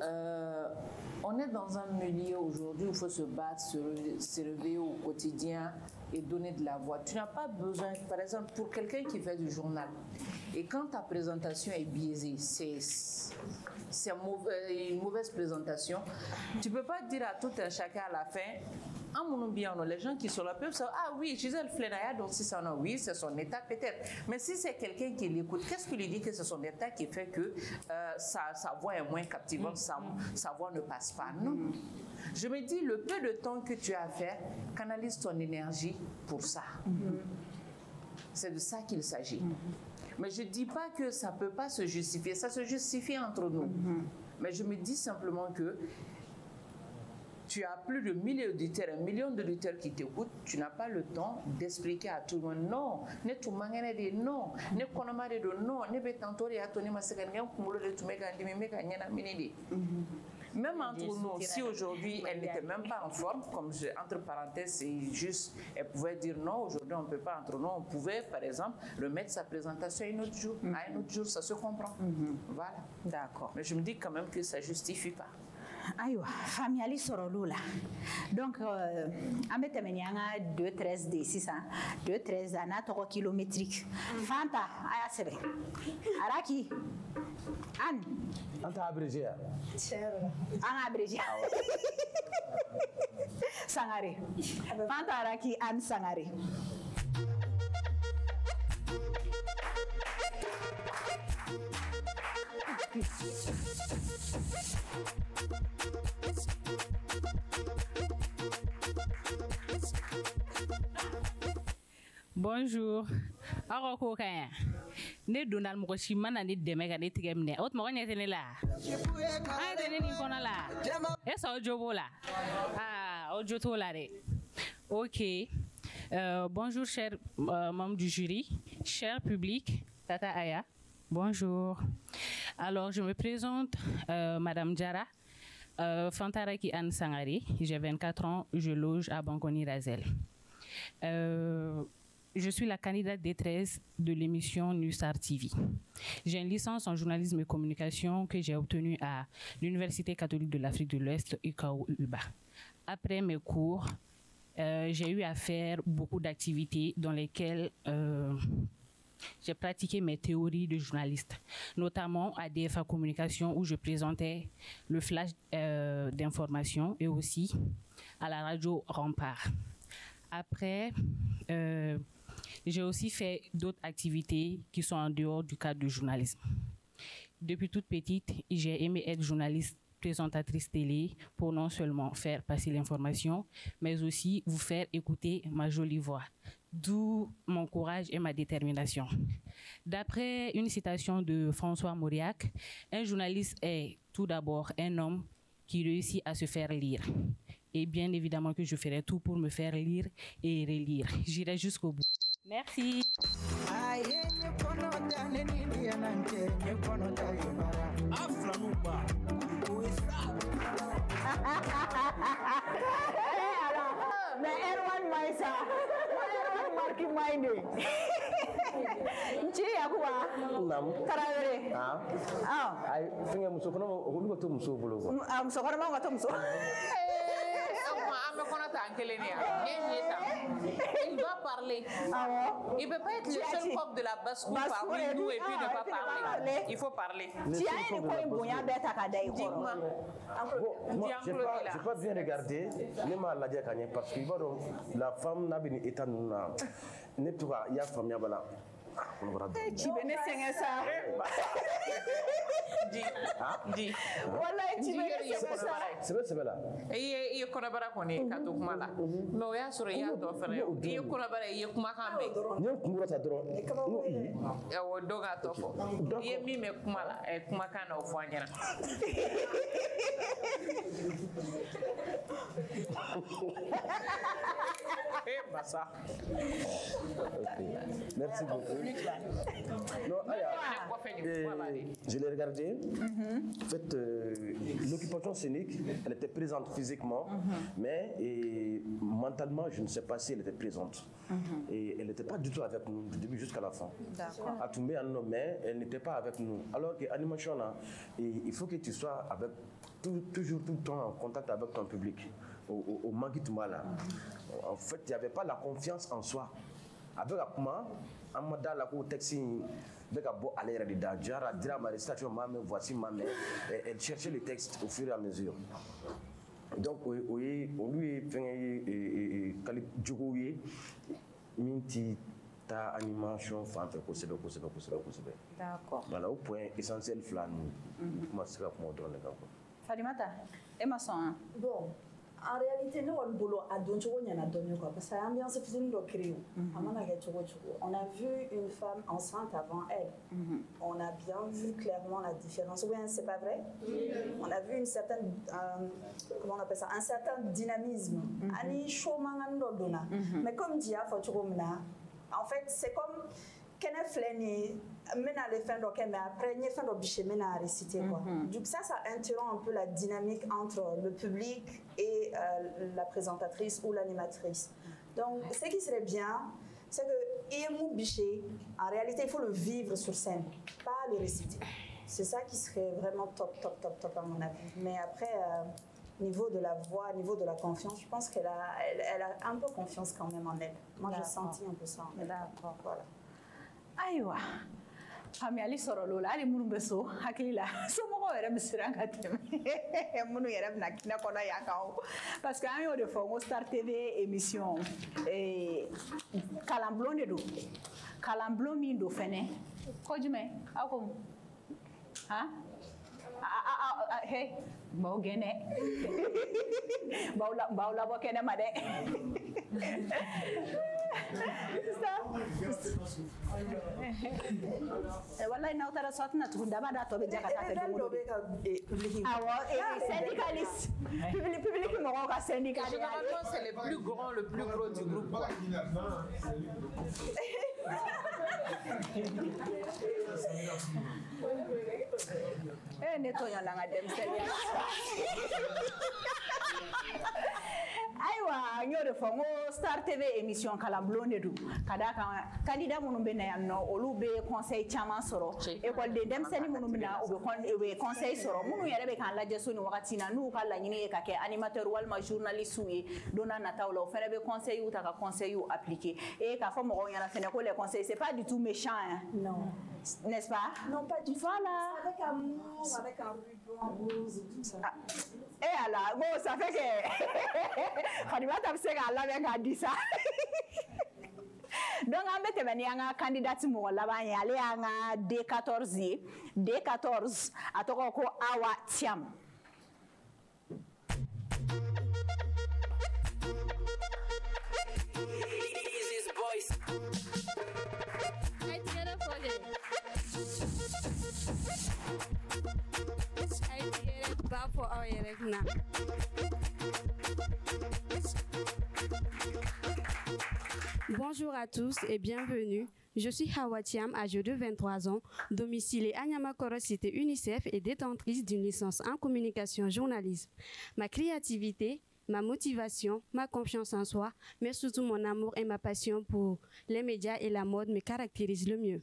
Speaker 2: on est dans un milieu aujourd'hui où il faut se battre, se lever au quotidien et donner de la voix. Tu n'as pas besoin, par exemple, pour quelqu'un qui fait du journal, et quand ta présentation est biaisée, c'est une mauvaise présentation, tu ne peux pas dire à tout un chacun à la fin, les gens qui sont là peuvent savoir, ah oui, Gisèle Flenaya, donc si ça, oui, c'est son état peut-être. Mais si c'est quelqu'un qui l'écoute, qu'est-ce qui lui dit que c'est son état qui fait que sa voix est moins captivante, sa voix ne passe pas? Non. Je me dis, le peu de temps que tu as à faire, canalise ton énergie pour ça. C'est de ça qu'il s'agit. Mais je ne dis pas que ça ne peut pas se justifier. Ça se justifie entre nous. Mais je me dis simplement que tu as plus de 1 million d'auditeurs qui t'écoutent, tu n'as pas le temps d'expliquer à tout le monde non, ne tout mangane de non, ne konoma de non, ne betantori atoni masekanga kumulo de tumeka ndimi meka nyana minidi. Même entre nous, si aujourd'hui elle n'était même pas en forme, comme entre parenthèses, c'est juste, elle pouvait dire non, aujourd'hui on ne peut pas entre nous, on pouvait par exemple remettre sa présentation à un autre jour. À un autre jour, ça se comprend. Voilà.
Speaker 1: D'accord.
Speaker 2: Mais je me dis quand même que ça ne justifie pas.
Speaker 1: Aïwa, famille Sorolula. Donc, on met 2-13 d 600, 2-13 à 3 kilométrique. Fanta, aya c'est vrai. Araki, Anne.
Speaker 4: Anta abrégé.
Speaker 1: Anne abrégé. Sangare. Fanta Araki, Anne Sangare.
Speaker 7: Bon,
Speaker 9: Bonjour. Alors, coquin. Ne Donald Mokoshimana ni demega ni tigemne. Ot mo kanya tenela. Ah, tene ni kona la. Esa ojobo la. Ah, ojoto la re. Ok. Bonjour, chers membres du jury, cher public, Tata Aya. Bonjour. Alors, je me présente, Madame Diara, Fantaraki Anne Sangari. J'ai 24 ans, je loge à Banconi-Razel. Je suis la candidate D13 de l'émission Nustar TV. J'ai une licence en journalisme et communication que j'ai obtenue à l'Université catholique de l'Afrique de l'Ouest, UKO-UBA. Après mes cours, j'ai eu à faire beaucoup d'activités dans lesquelles j'ai pratiqué mes théories de journaliste, notamment à DFA Communication où je présentais le flash d'information et aussi à la radio Rempart. Après, j'ai aussi fait d'autres activités qui sont en dehors du cadre du journalisme. Depuis toute petite, j'ai aimé être journaliste, présentatrice télé pour non seulement faire passer l'information, mais aussi vous faire écouter ma jolie voix. D'où mon courage et ma détermination. D'après une citation de François Mauriac, un journaliste est tout d'abord un homme qui réussit à se faire lire. Et bien évidemment que je ferai tout pour me faire lire et relire. J'irai jusqu'au bout. Merci.
Speaker 1: Mais Erwan Maïsa, Erwan Marki Maïne. Nchi ya kuwa?
Speaker 4: Nam.
Speaker 1: Tarawele.
Speaker 4: Ay, finge musokono olugo to muso bologo.
Speaker 1: Musokono ma to muso.
Speaker 2: Il doit parler. Il ne peut pas être le seul cop de la basse-cour parmi nous et puis ne pas parler. Il faut parler.
Speaker 4: Moi, je n'ai pas bien regardé, parce que la femme n'a pas été ne pas y a famille bala.
Speaker 1: Tu venais saigner ça.
Speaker 2: Dis.
Speaker 1: Voilà, tu venais saigner ça.
Speaker 4: C'est là.
Speaker 2: Et il y a konabara koni kato kumala. Mais on a sur ya do fere. Il y a konabara il y a kumakambe.
Speaker 4: Nyo kumura ta dro. No i.
Speaker 2: Ya wo doga tofo. Il y a mi me kumala e kumakana ofanyana. Eh basa.
Speaker 4: Merci beaucoup. Non, je l'ai regardé. En fait, l'occupation scénique, elle était présente physiquement, mais mentalement, je ne sais pas si elle était présente. Et elle n'était pas du tout avec nous, du début jusqu'à la fin. À Toumé, mais elle n'était pas avec nous. Alors qu'animation, il faut que tu sois avec, toujours tout le temps en contact avec ton public. Au Magui Toumala. En fait, il n'y avait pas la confiance en soi. Avec Akuma, Amada la ko taxi de Gabo à l'air de Dajara, dira ma récitation, voici ma mère. Elle cherchait les textes au fur et à mesure. Donc, oui, on lui fait Djogoye, Minti, ta animation, fan fait possible.
Speaker 1: D'accord.
Speaker 4: Voilà, au point essentiel, flan, comment c'est que moi donne le Gabo.
Speaker 1: Farimata, Emerson.
Speaker 3: Bon. En réalité, nous, on boulot à Donjogo, il y en a donné quoi. Parce que l'ambiance est une créée. On a vu une femme enceinte avant elle. On a bien vu clairement la différence. Oui, c'est pas vrai? On a vu une certaine, comment on appelle ça, un certain dynamisme. Mais comme dit en fait, c'est comme Kenneth Flenny, maintenant les fins d'ok, mais après les fins d'objet maintenant à réciter quoi. Du coup ça interrompt un peu la dynamique entre le public et la présentatrice ou l'animatrice. Donc ce qui serait bien, c'est que Iemou Biché, en réalité il faut le vivre sur scène, pas le réciter. C'est ça qui serait vraiment top à mon avis. Mais après niveau de la voix, niveau de la confiance, je pense qu'elle a un peu confiance quand même en elle. Moi j'ai senti un peu ça en elle.
Speaker 1: D'accord.
Speaker 3: Voilà.
Speaker 1: Aïwa. Kami ali sɔrɔ lo la ali minnu bɛ so hakili la somɔgɔw yɛrɛ bɛ siran ka tɛmɛ minnu yɛrɛ bɛ na kinɛ kɔnɔ yan kan o parce que an y'o de fɔ n ko Star TV émission kalanbulon de don kalanbulon min don fɛnɛ ko jumɛn aw ko han he baw gɛnɛ baw labɔ kɛnɛ ma dɛ Wallahi n'aw taara sortina tugun daba da tɔ bɛ ja ka taa fɛ don o don. Awɔ, syndicaliste. Public mɔgɔw ka syndicat.
Speaker 2: Généralement, c'est le plus grand, le plus gros du groupe. Quoi.
Speaker 1: Ne tɔɲɔla n ka denmisɛnninya. Ayiwa n y'o de fɔ n ko Star TV émission kalanbulon de don ka d'a kan candidat minnu bɛ na yan nɔ olu bɛ conseil caman sɔrɔ école denmisɛnnin minnu bɛ na u bɛ conseil sɔrɔ minnu yɛrɛ bɛ k'an lajɛ so nin wagati in na n'u ka laɲini ye ka kɛ animateur walima journaliste ye don n'a nataw la o fana bɛ conseil ta ka conseil appliquer k'a fɔ mɔgɔw ɲɛna fɛnɛ ko les conseils c'est pas du tout méchant hein. Non. N'est-ce pas?
Speaker 3: Non, pas du tout.
Speaker 1: Voilà.
Speaker 3: Avec amour, avec un ruban rose et tout ça.
Speaker 1: Alors, bon, ça fait que Fadimata bɛ se k'a labɛn k'a di sa. Donc an bɛ tɛmɛ ni an ka candidate mɔgɔ laban ye ale y'an ka D14 ye D14 a tɔgɔ ko Awa Thiam.
Speaker 10: Bonjour à tous et bienvenue. Je suis Hawa Thiam, âgée de 23 ans, domiciliée à Niamakoro Cité UNICEF et détentrice d'une licence en communication journalisme. Ma créativité, ma motivation, ma confiance en soi, mais surtout mon amour et ma passion pour les médias et la mode me caractérisent le mieux.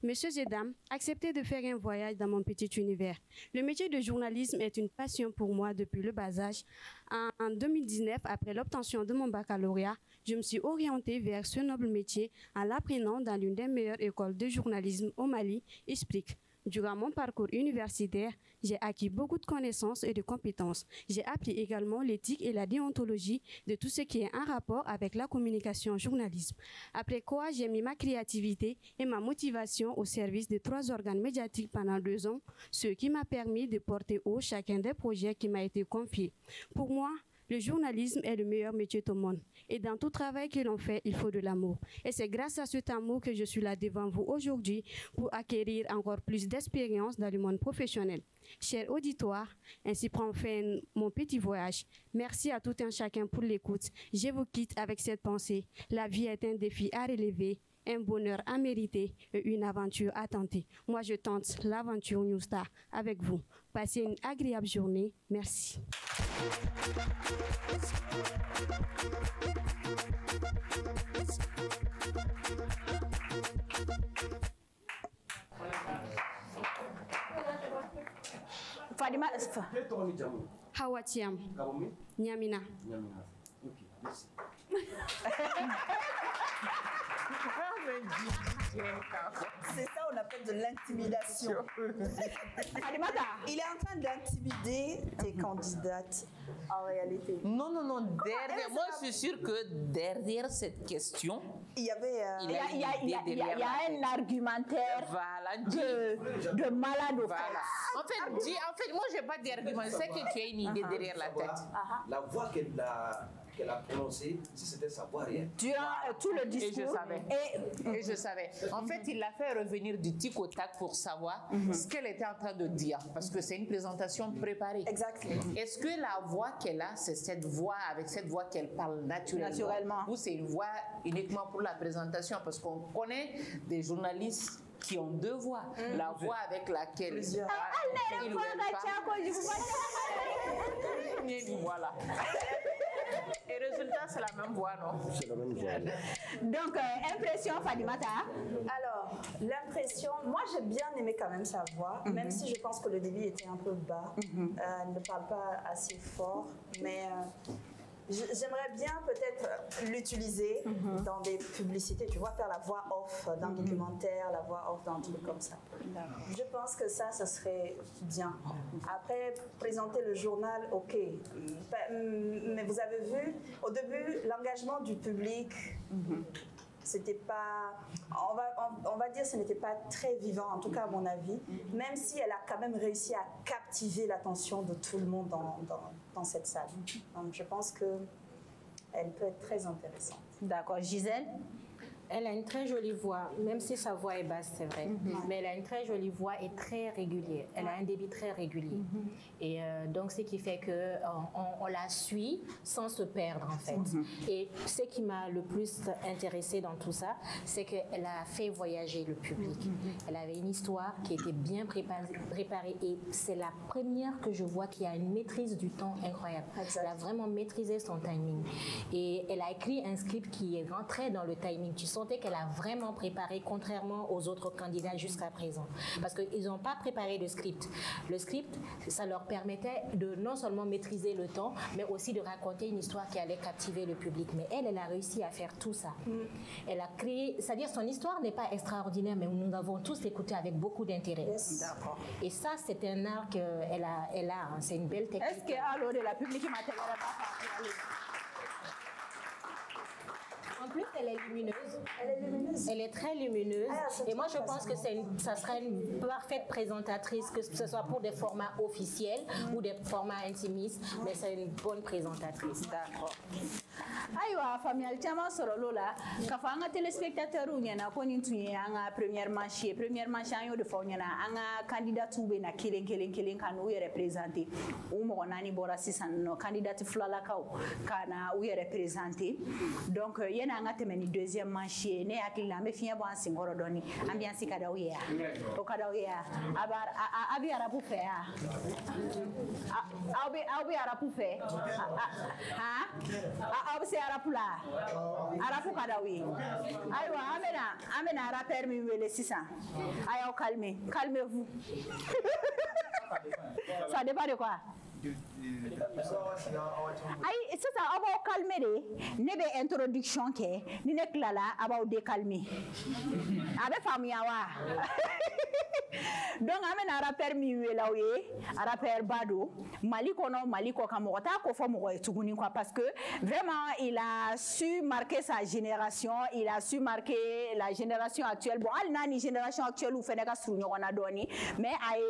Speaker 10: Messieurs et dames, acceptez de faire un voyage dans mon petit univers. Le métier de journalisme est une passion pour moi depuis le bas âge. En 2019, après l'obtention de mon baccalauréat, je me suis orientée vers ce noble métier en l'apprenant dans l'une des meilleures écoles de journalisme au Mali, ISPRIC. Durant mon parcours universitaire, j'ai acquis beaucoup de connaissances et de compétences. J'ai appris également l'éthique et la déontologie de tout ce qui est en rapport avec la communication journalisme. Après quoi, j'ai mis ma créativité et ma motivation au service de 3 organes médiatiques pendant 2 ans, ce qui m'a permis de porter haut chacun des projets qui m'a été confié. Pour moi, le journalisme est le meilleur métier au monde. Et dans tout travail que l'on fait, il faut de l'amour. Et c'est grâce à cet amour que je suis là devant vous aujourd'hui pour acquérir encore plus d'expérience dans le monde professionnel. Chers auditoires, ainsi prend fin mon petit voyage. Merci à tout un chacun pour l'écoute. Je vous quitte avec cette pensée. La vie est un défi à relever, un bonheur à mériter et une aventure à tenter. Moi, je tente l'aventure New Star avec vous. Passez une agréable journée. Merci.
Speaker 1: Fadima
Speaker 10: Hawa Thiam. Niamina.
Speaker 3: C'est ça on appelle de l'intimidation. Il est en train d'intimider tes candidates en réalité.
Speaker 2: Non, derrière, moi je suis sûre que derrière cette question,
Speaker 3: il y avait
Speaker 1: il y a un argumentaire de malade au fait.
Speaker 2: En fait, moi je n'ai pas d'argument, c'est que tu as une idée derrière la tête.
Speaker 4: La voix qu'elle a prononcée, si c'était sa voix réelle.
Speaker 1: Durant tout le discours.
Speaker 2: Et je savais. En fait, il l'a fait revenir du tic au tac pour savoir ce qu'elle était en train de dire. Parce que c'est une présentation préparée.
Speaker 3: Exactement.
Speaker 2: Est-ce que la voix qu'elle a, c'est cette voix, avec cette voix qu'elle parle naturellement. Ou c'est une voix uniquement pour la présentation? Parce qu'on connaît des journalistes qui ont 2 voix. La voix avec laquelle voilà. Et résultat, c'est la même voix, non?
Speaker 4: C'est la même voix.
Speaker 1: Donc, impression, Fadimata?
Speaker 3: Alors, l'impression, moi j'ai bien aimé quand même sa voix, même si je pense que le débit était un peu bas. Elle ne parle pas assez fort, mais j'aimerais bien peut-être l'utiliser dans des publicités, tu vois, faire la voix off d'un documentaire, la voix off d'un truc comme ça. Je pense que ça serait bien. Après, présenter le journal, ok. Mais vous avez vu, au début, l'engagement du public, c'était pas, on va dire que ce n'était pas très vivant, en tout cas à mon avis, même si elle a quand même réussi à captiver l'attention de tout le monde dans cette salle. Donc je pense que elle peut être très intéressante.
Speaker 1: D'accord. Gisèle?
Speaker 5: Elle a une très jolie voix, même si sa voix est basse, c'est vrai. Mais elle a une très jolie voix et très régulière. Elle a un débit très régulier. Et donc, ce qui fait qu'on la suit sans se perdre, en fait. Et ce qui m'a le plus intéressée dans tout ça, c'est qu'elle a fait voyager le public. Elle avait une histoire qui était bien préparée. Et c'est la première que je vois qui a une maîtrise du temps incroyable. Elle a vraiment maîtrisé son timing. Et elle a écrit un script qui est rentré dans le timing. Tu sentais qu'elle a vraiment préparé, contrairement aux autres candidats jusqu'à présent. Parce qu'ils n'ont pas préparé de script. Le script, ça leur permettait de non seulement maîtriser le temps, mais aussi de raconter une histoire qui allait captiver le public. Mais elle a réussi à faire tout ça. Elle a créé, c'est-à-dire son histoire n'est pas extraordinaire, mais nous avons tous écouté avec beaucoup d'intérêt.
Speaker 1: D'accord.
Speaker 5: Et ça, c'est un art qu'elle a, c'est une belle technique.
Speaker 1: Est-ce que alors de la public m'intéresse
Speaker 5: En plus, elle est lumineuse. Elle est très lumineuse. Et moi, je pense que ça serait une parfaite présentatrice, que ce soit pour des formats officiels ou des formats intimistes, mais c'est une bonne présentatrice.
Speaker 1: D'accord. Aïwa, famille Altiama Sorolola, quand on a téléspectateur ou n'a pas une première manche, de Fognana, un candidat ou bien killing can we représenter. Monani Borasisan, candidat Flalakao, kana we représenter. Donc, il y a un deuxième manche, né à qui la méfia bon singorodoni, ambiance Kadaouya, au Kadaouya, Abi Arabu faire. Abi Arabu faire. C'est Arapula. Arapu Kadaoui. Aïwa, amena rappel mi wele 600. Aïe, calmez-vous. Ça dépend de quoi? Aïe, c'est ça, on va calmer. Nebe introduction ke, ni ne klala, aba ou décalmer. Abe famiawa. Donc, amena rappel mi wele ouye, rappel bado, Maliko Kamorota, quoi, parce que vraiment, il a su marquer sa génération, il a su marquer la génération actuelle. Bon, elle n'a ni génération actuelle où fait on a donné, mais aïe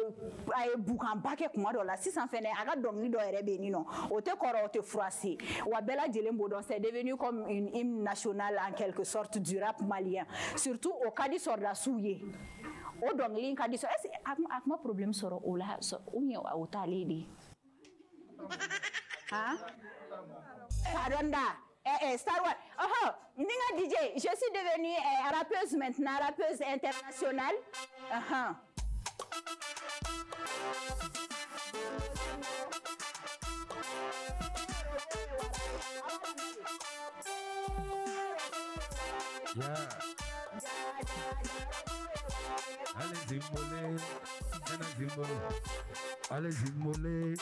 Speaker 1: boucan baké comme dans la 600 fait aga domni do rebeni non. Au te koro te froissé. Ou bella Djelembo donc c'est devenu comme une hymne nationale en quelque sorte du rap malien, surtout au Kadi Sorda Souye. Au dongling Kadi Sorda, est-ce que ma problème sera au là ou bien au talidi? Hein? Aronda. Star Wars. Oh, Ninga DJ, je suis devenue rappeuse maintenant, rappeuse internationale.
Speaker 11: Allez Zimbole,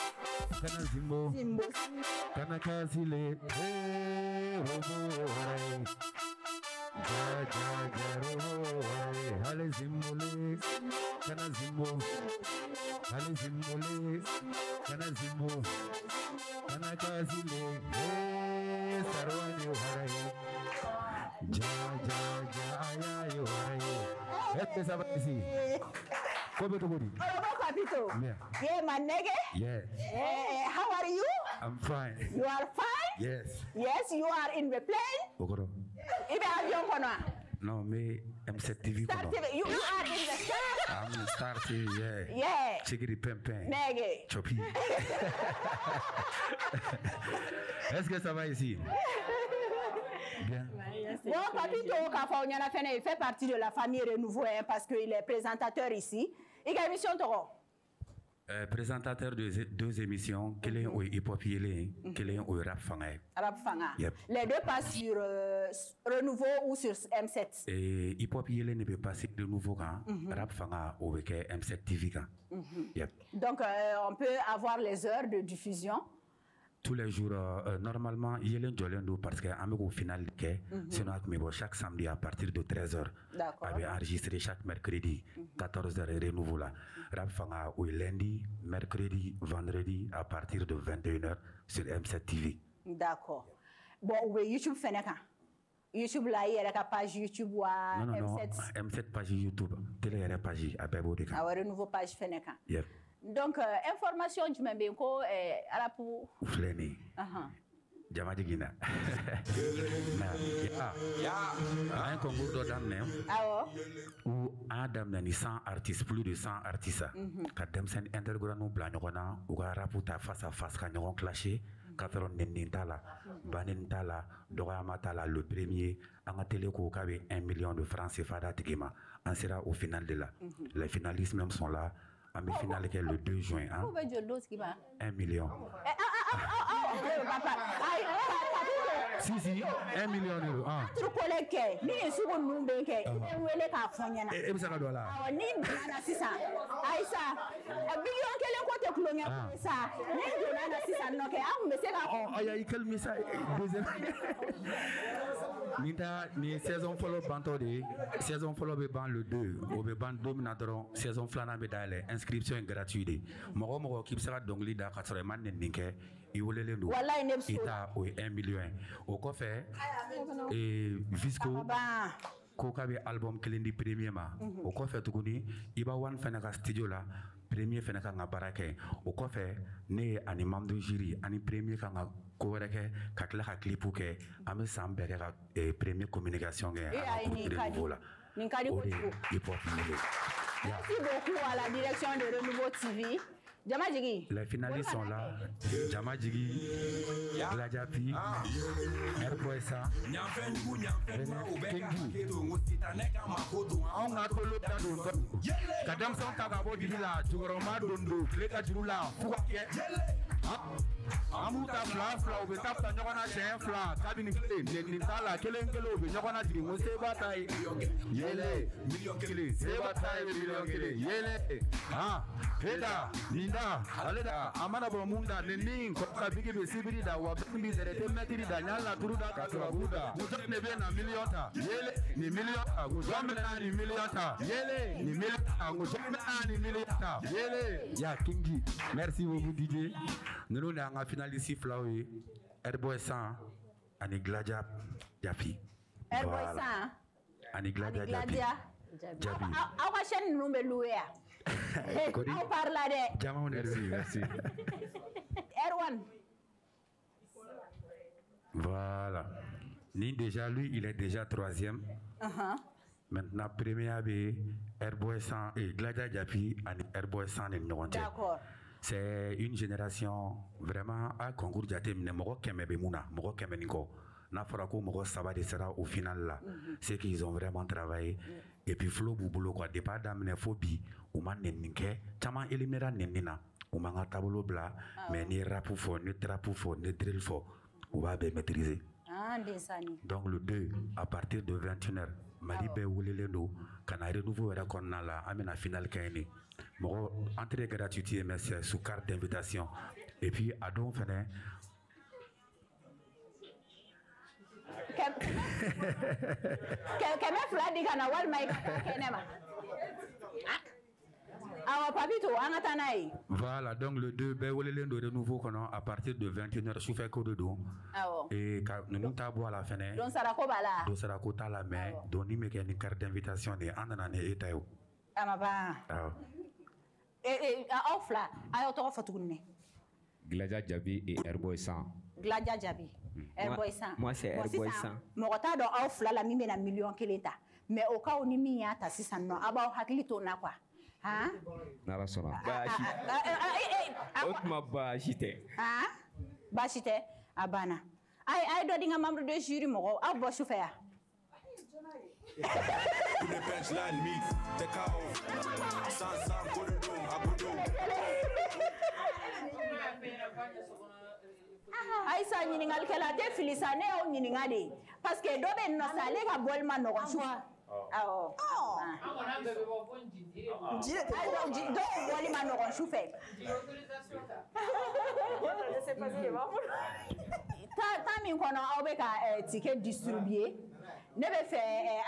Speaker 11: Kana Zimbo, Kana Kasile, Allez Zimbole, Kana Zimbo, Allez Zimbole, Kana Zimbo, Kana Kasile, Sarwani Harai, Aya Harai. Est-ce que ça va ici? Comment tu dis?
Speaker 1: Papito. Yeah, my nigga.
Speaker 11: Yeah.
Speaker 1: How are you?
Speaker 11: I'm fine.
Speaker 1: You are fine?
Speaker 11: Yes.
Speaker 1: Yes, you are in the plane?
Speaker 11: Okoro.
Speaker 1: In the avion, kono?
Speaker 11: No, me, M7 TV.
Speaker 1: Star TV. You are in the Star?
Speaker 11: I'm Star TV, yeah.
Speaker 1: Yeah.
Speaker 11: Chigiri Pempen.
Speaker 1: Nigga.
Speaker 11: Chopi. Est-ce que ça va ici? Bien.
Speaker 1: Bon, Papito Kafaonyana il fait partie de la famille Renouveau hein, parce qu'il est présentateur ici. Il a une émission
Speaker 11: présentateur de deux émissions, quel est le hip-hop, quel est le rap fanga.
Speaker 1: Rap fanga. Yep. Les deux passent sur Renouveau ou sur M7.
Speaker 11: Et hip-hop, il ne peut pas passer de Renouveau quand rap fanga ou avec M7 TV quand. Yep.
Speaker 1: Donc, on peut avoir les heures de diffusion.
Speaker 11: Tous les jours, normalement, il y a un jolendo parce qu'au final, sinon, chaque samedi à partir de 13h, on va enregistrer chaque mercredi, 14h et renouveau là. Rap Fanga, ou lundi, mercredi, vendredi, à partir de 21h sur M7 TV.
Speaker 1: D'accord. Bon, oui, YouTube fait quoi? YouTube là, il y a la page YouTube ou
Speaker 11: non,
Speaker 1: M7?
Speaker 11: Non, M7 page YouTube, télé il y a page à Bébodika.
Speaker 1: Ah ouais, renouveau page fait quoi?
Speaker 11: Yep.
Speaker 1: Donc, information du même bien quoi, à la pour.
Speaker 11: Oufleni. Jamadjigina. Un concours d'Odamne où Adam ni 100 artistes, plus de 100 artistes. Quand Demsen Intergran ou Blagnona, ou Raputa face à face, quand ils ont clashé, Catherine Nintala, Banintala, Doramatala, le premier, en télé Kokabe 1 million de francs CFA d'Atigema. On sera au final de là. Les finalistes même sont là. En finale qui est le 2 juin. 1 million. Si, 1 million d'euros.
Speaker 1: Tu collègue, ni un second nombre, et où est le
Speaker 11: et vous savez là.
Speaker 1: Ni Nanasisa, Aïssa, un million quel est côté colonia, ça, ni Nanasisa, non, mais c'est là.
Speaker 11: Oh, il y a quel message deuxième. Ni saison follow bantode, saison follow ban le 2, au ban dominateur, saison flana bédale, inscription gratuite. Moro qui sera donc l'ida 80 man n'inque. Il voulait le Ita 1 million. Au coffre, et Visco, Kokabe album Klendi premièrement. Au coffre, tout connaît, il va one fenaka studio là, premier fenaka nga barake. Au coffre, né animam de jury, ani premier kanga kowereke, kakla klipu ke, ame sambere premier communication ke.
Speaker 1: Merci beaucoup à la direction de Renouveau TV. Jamadjigi.
Speaker 11: Les finalistes sont là. Jamadjigi, Gladjapi, Herboesa, Kengu. On a tout le temps. Kadam sont tagabo dila, Juroma Dondo, Leka Jurula, Fouaké. Amuta fla, ou betap ta nyokana chen fla, kabini kile, nintala, kelen kelo, nyokana jigi, mose batai, yele, million kile, se batai, million kile, yele, Heda, Ninda, Aleda, Amana Bomunda, Nening, Koka Bigi Sibiri, da Wabi, the Metri, Daniela, Turuda, Katurabuda, Mujana Milliota, Yele, ni Milliota, Guzamana, ni Milliota, Yele, ni Milliota, Guzamana, ni Milliota, Yele, Ya Kingi, merci beaucoup DJ. Nous avons un finaliste Flaoui, Herboesan, Anigladia Japi.
Speaker 1: Herboesan,
Speaker 11: Anigladia Japi.
Speaker 1: Awa chaîne nous melouia. On parle de.
Speaker 11: Jamon, merci.
Speaker 1: Erwan.
Speaker 11: Voilà. Lui, il est déjà 3e. Maintenant, premier AB, Herboesan et Gladia Japi, Herboesan et Nyoronte. D'accord. C'est une génération vraiment à concours d'Atem, Moro Kemebemuna, Moro Kemeniko. Nafarako Moro Sabade sera au final là. C'est qu'ils ont vraiment travaillé. Et puis, Flo Boubolo, quoi, départ d'amener phobie, ou man nenike, Taman Elimera Nenina, ou manga tableau blanc, mais ni rapou fort, ni trapou fort, ni drill fort, ou va bien maîtriser. Donc, le 2, à partir de 21h, Maribe Oulelendo, Canary Nouveau et Raconala, amène la finale Kaini. Mon entrée gratuite, mais c'est sous carte d'invitation. Et puis, à Don Fenet. Voilà, donc le 2, de nouveau à partir de 21h, sous fait code de don. Et nous avons à la fin. Donc, ça va coûter la main. Donc, nous avons une carte d'invitation de Ananane et Tayo.
Speaker 1: Offla, ayo to fatoune.
Speaker 12: Gladia Jabi et Herboesan.
Speaker 1: Gladia Jabi. Herboesan.
Speaker 12: Moi c'est Herboesan.
Speaker 1: Mogota do offla la mimi na million keleta. Mais au cas où ni mi ata sisan no aba hakilito na kwa. Ha?
Speaker 12: Nara sona. Bashi. Otma bashite.
Speaker 1: Ha? Bashite abana. Ay do dinga membre de jury mo abo chauffeur. Aïssa nyiningal kela te filisane o nyiningade parce que do be no sale ka bolma no chou. Ah do bolma no chou fait. Je sais pas si va. Ta mi kono obe ka ticket distribuer. Ne be fe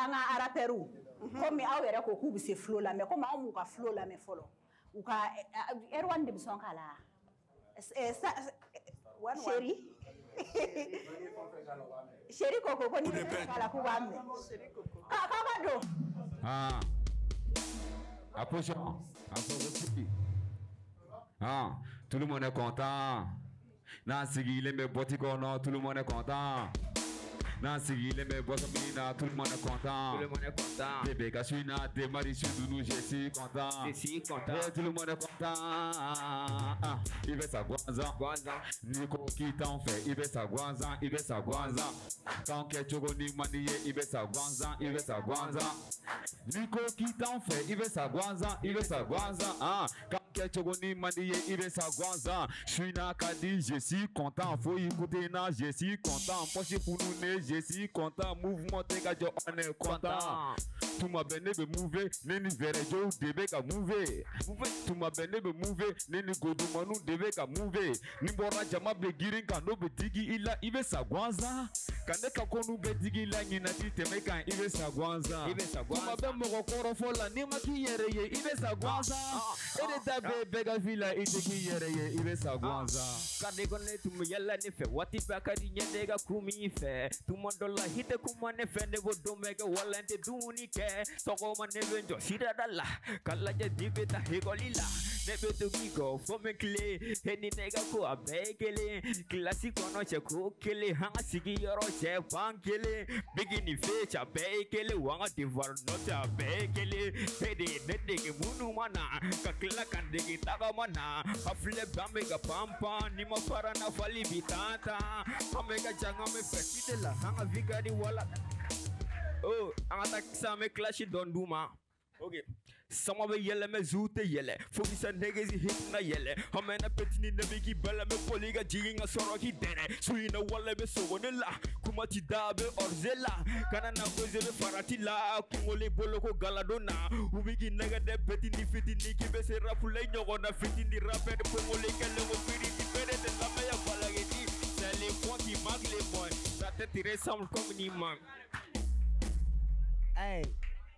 Speaker 1: anga araperu. Comme aw yɛrɛ ko k'u bɛ se flow la mais comme anw m'u ka flow la mais fɔlɔ u ka Erwan de bɛ sɔn k'a la Chéri ko ni k'a la k'u b'a mɛn k'a ka don.
Speaker 12: Tout le monde est content. Nansigi, les mes bottikono, tout le monde est content. Nansigi, les mes bottomina, tout le monde est content.
Speaker 13: Tout le monde est content.
Speaker 12: Bébé Kachouina, démarre sur nous, je suis content.
Speaker 13: Je suis content.
Speaker 12: Et tout le monde est content. Il veut sa guanzan. Nico qui t'en fait, il veut sa guanzan, il veut sa guanzan. Quand Ketchogo ni manié, il veut sa guanzan, il veut sa guanzan. Nico qui t'en fait, il veut sa guanzan, il veut sa guanzan. Quand Ketchogo ni manié, il veut sa guanzan. Je suis Nakadi, je suis content. Faut écouter, na, je suis content. Poche pour nous, je suis content. Mouvement, t'es on est content. Tout m'a béné de mouver, neni verejo, debe ka mouver. Tout m'a béné de mouver, neni godumanu, debe ka mouver. Nimbora jama be girin ka no be digi ila, ibe sa guanza. Kande ka konu be digi ila, nina ti teme kan ibe sa guanza. Tout m'a bé moro koro fola, nima ki yereye, ibe sa guanza. Ede tabe bega vila, ite ki yereye, ibe sa guanza.
Speaker 13: Kande kone tumu yalla ne fe, wati baka di nyende ga kumi fe. Tumo dola hite kuma ne fe, ne vodo mega wala nte duni ke. Soko maneve njo shira dala kala je dibeta hegolila nebe to gigo fome kle heni nega ko abekele classico no che ko kele hanga sigi yoro che pankele bigini fecha bekele wanga divar no ta bekele hede nede ke munu mana kakila kande ke taga mana afle bambe ga pampa ni mafara na fali bitata amega janga me fekite la hanga vigadi wala. Oh, attaque ça me clash don duma. Ok. Sama be yele me zute yele. Fobi sa negezi hit na yele. Hamena petini ne bigi bela me poliga jiginga soroki dene. Suina wale be sowonela. Kumati dabe orzela. Kana na koze be faratila. Kumole boloko galadona. Ubigi nega de petini fitini ki be se rafule nyogo na fitini rapper pomole kele wo firi di pere de la meya balageti. C'est les points qui manquent les points. Ça te tire semble comme ni manque.
Speaker 14: Hey,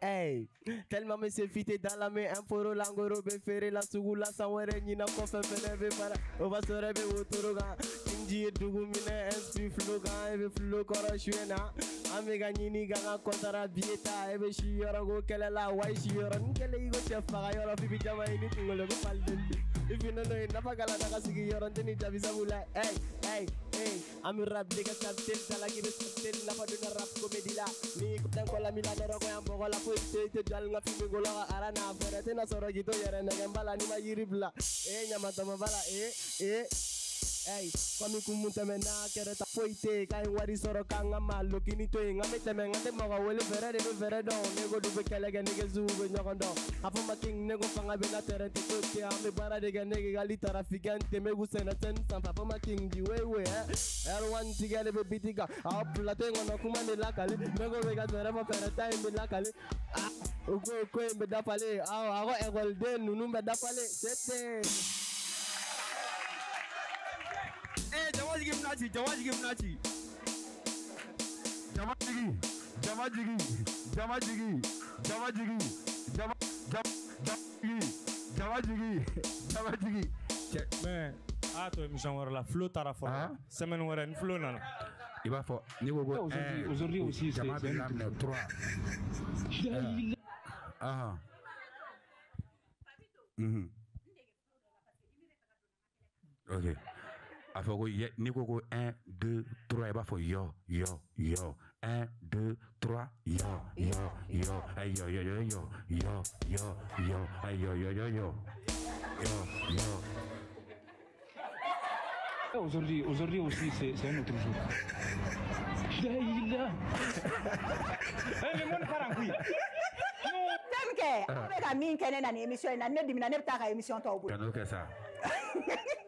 Speaker 14: hey, tellement me se fité dans la main, un poro langoro be ferré la sugula sawere nina ko fe be para o va sore be utoroga inji dugu mine espi floga be flo koro shwena amiga nini ganga kontara bieta e be shiyoro go kelela wai shiyoro nkele igo chefa yoro bibi jama ini ngolo be palde if you know na pagala daga sigi yoro teni jabisa bula hey hey hey ami rap diga sabtel salagi be sabtel na paduna rap comedy la ni kutan ko la milano ro ko ambo la te dal nga fi ngola arana ferete na soro gito yere na gambala ni mayiribla nyama tama bala hey kwami kumunta mena kereta poite kai wari soro kanga malo kini to ngame teme ngate maga wele ferere be ferede on nego du be kelege nege zube nyokondo afa making nego fanga be na terete to te ame bara de nege gali trafikante me gusena ten sam papa making di wewe R1 tigale be bitika apla tengo no kumane la kale nego be ga tere ma fereta imbe la kale ugo ko imbe da pale ago egol de nunu be da pale sete.
Speaker 12: Eh, Jamajigi Mnachi, Jamajigi Mnachi. Jamajigi, Jamajigi, Jamajigi, Jamajigi, Jamajigi, Jamajigi.
Speaker 15: Mais, to émission wara la flow tara fort. Semaine wara une flow nana.
Speaker 11: Il va fort. Aujourd'hui aussi c'est 3. OK. Afoko ni koko 1 2 3 ba fo yo 1 2 3 yo ay yo ay yo. Aujourd'hui aussi c'est un autre jour.
Speaker 1: Le monde part en couille. Avec Amine Kenen à l'émission, il a ne dimina ne ta émission to bu.
Speaker 11: Kano que ça.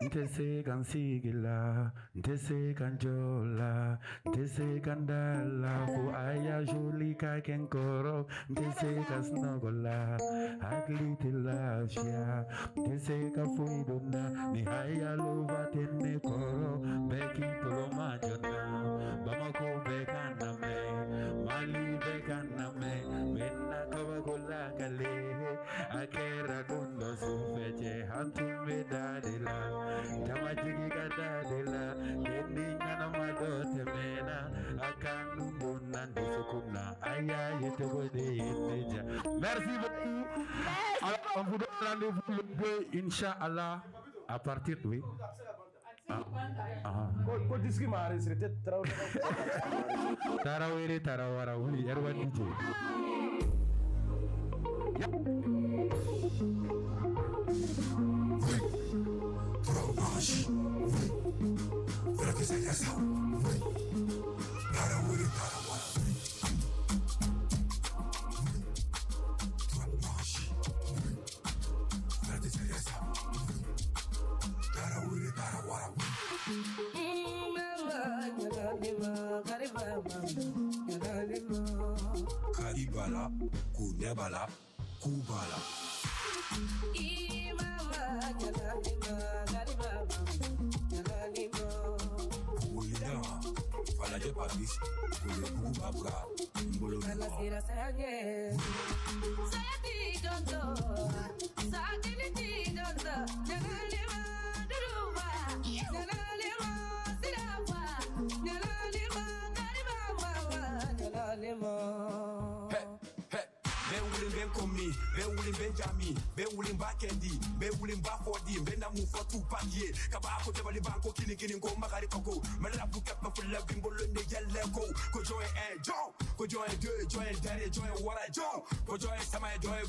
Speaker 11: Ntese kansigila, ntese kanjola, ntese kandala, fu aya joli ka kenkoro, ntese kasnogola, agli tilafia, ntese ka fuidona, ni haya luva tenne koro, beki tolo majona, bamako bekana me, mali bekana me, menna kawagola kale, akera dundo sufeche, hantu medadela. Jamajigi kadadela, lendi ngana madote mena, akanu bonan disukuna, aya yetogode yeteja. Merci beaucoup. Alors, on vous donne rendez-vous le 2, Inch'Allah, à partir, oui.
Speaker 4: Ko disque m'a enregistré
Speaker 11: Tarawele, Erwa DJ.
Speaker 16: Karibala, Kunebala, Kubala. Falaje Paris, Babra, Ben William Benjamin, Ben William Bakendi, Ben William Bafodi, Ben Namu for two papier, Kabako de Balibanco, Killing go Magariko, Malabu Kappa for Loving Bolon, the Yellow, go join and Joe, go join good, join daddy, join what I Joe, go join some join,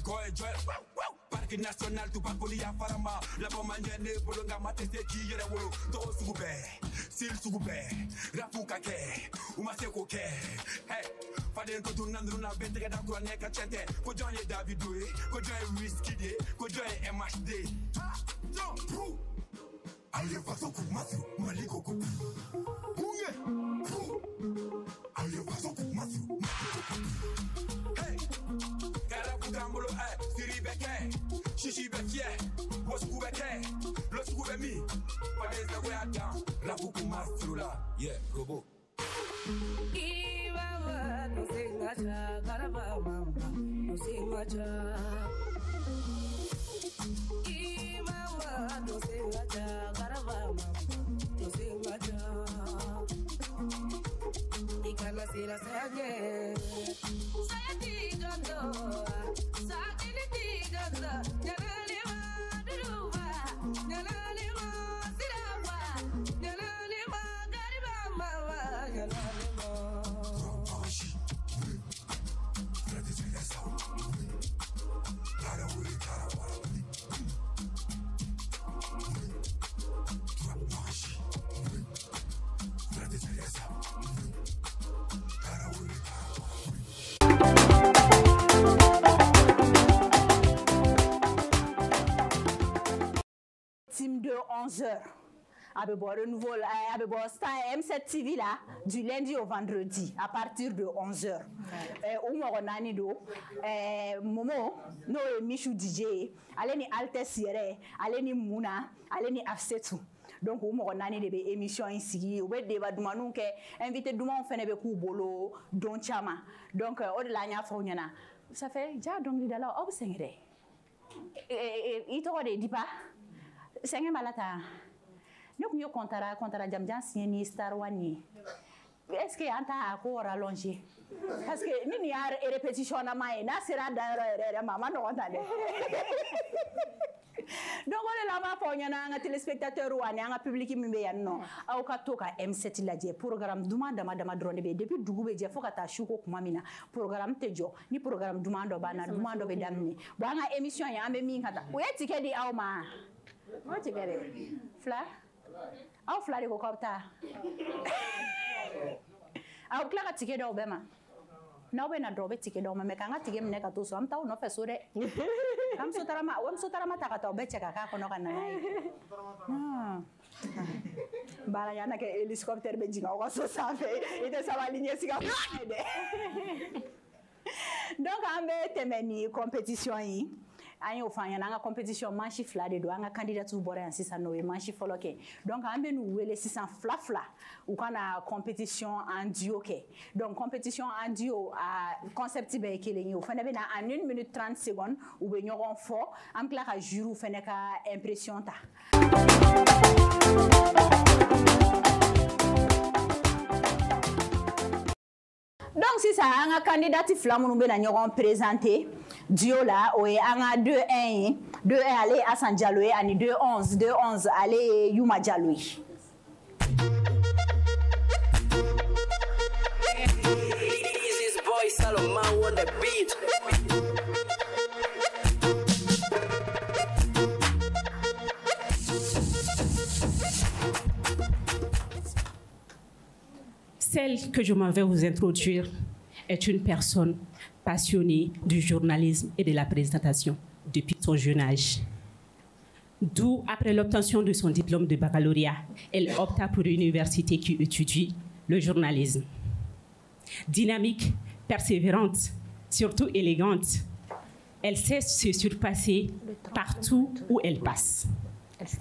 Speaker 16: Parque Nacional to Papolia Farama, La Bomania, Bolonga Matete, Kira, Dos Sube, Sil Sube, Rapukake, Umaseko, hey, Faden to Nanduna, Better than Graneka Chete, go join David Dewey, go join Risky Day, go join MH Day. Jump! I live for so Matthew, Maliko. I live for so Matthew. Hey, Karapugamolo, Siribeke, Shishi Beke, what's Kubeke, Los Kubemi, but there's the way I down, Rapuku Mastrula, yeah, Robo. No sing macha, Karaba Mamba, no sing macha. Imawa, no sing macha, Karaba Mamba, no sing macha. Ikana sira sage, sayati gando, sakini gando, janalima duruba, janalima siraba, janalima gariba mama, janalima.
Speaker 1: Team de 11h. Avec le nouveau Star M7 TV là, du lundi au vendredi, à partir de 11h. Momo, no Michou DJ, allez ni Altes Sierra, allez ni Mouna, allez ni Afsetou. Donc, on a des émissions ici, on a des débat invité Douma, on fait des coups bolo, don chama. Donc, au-delà, il y a ça fait déjà donc il y a là, observé. Il te dit pas, c'est un malata. Nous nous comptera jamjan signé Star One. Est-ce que anta ako rallongé? Parce que ni y a répétition na mai na sera dans maman no entendé. Donc on est là pour ñana téléspectateur ou anga public mi be yanno aw ka to ka M7 la je programme duma dama drone be depuis dugu be je fo ka ta shuko kuma mina programme tejo ni programme duma do bana duma do be damni bo anga émission ya ambe mi kata o yeti ke di aw ma mo ti gere fla aw fla de ko kopta aw kla ka tike do be ma na be na drobe tike do ma me kanga tike mne ka to so am taw no fe so de am so tarama ta ka to be cheka ka kono kana nai bala yana ke helicopter be jinga ko so safe ite sawa ligne siga donc ambe temeni compétition yi ayo fanya na compétition manchi fla de do anga candidature bore en sisa no e manchi foloke donc ambe nu wele sisa fla ou kana compétition en duo ke donc compétition en duo a concept be kele ni o fana be na en 1 minute 30 secondes ou be nyoron fo am kla ka juru fene ka impression ta. Donc si ça un candidat flamme be na nyoron présenter duo là o anga 2-1 2-1 aller à San Diallo ani 2-11 aller Yuma Diallo.
Speaker 17: Mama on the beat.
Speaker 7: Celle que je m'en vais vous introduire est une personne passionnée du journalisme et de la présentation depuis son jeune âge. D'où, après l'obtention de son diplôme de baccalauréat, elle opta pour une université qui étudie le journalisme. Dynamique, persévérante, surtout élégante, elle sait se surpasser partout où elle passe.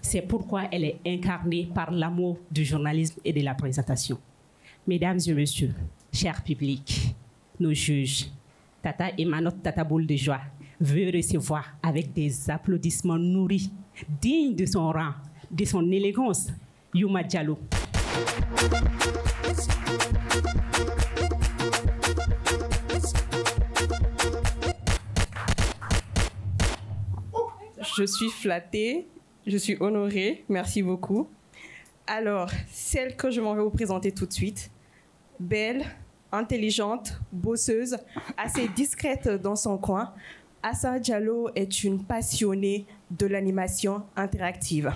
Speaker 7: C'est pourquoi elle est incarnée par l'amour du journalisme et de la présentation. Mesdames et messieurs, chers publics, nos juges, Tata Emma, notre Tata Boule de joie, veut recevoir avec des applaudissements nourris, dignes de son rang, de son élégance, Youma Diallo.
Speaker 8: Je suis flattée, je suis honorée, merci beaucoup. Alors, celle que je m'en vais vous présenter tout de suite, belle, intelligente, bosseuse, assez discrète dans son coin, Assa Diallo est une passionnée de l'animation interactive.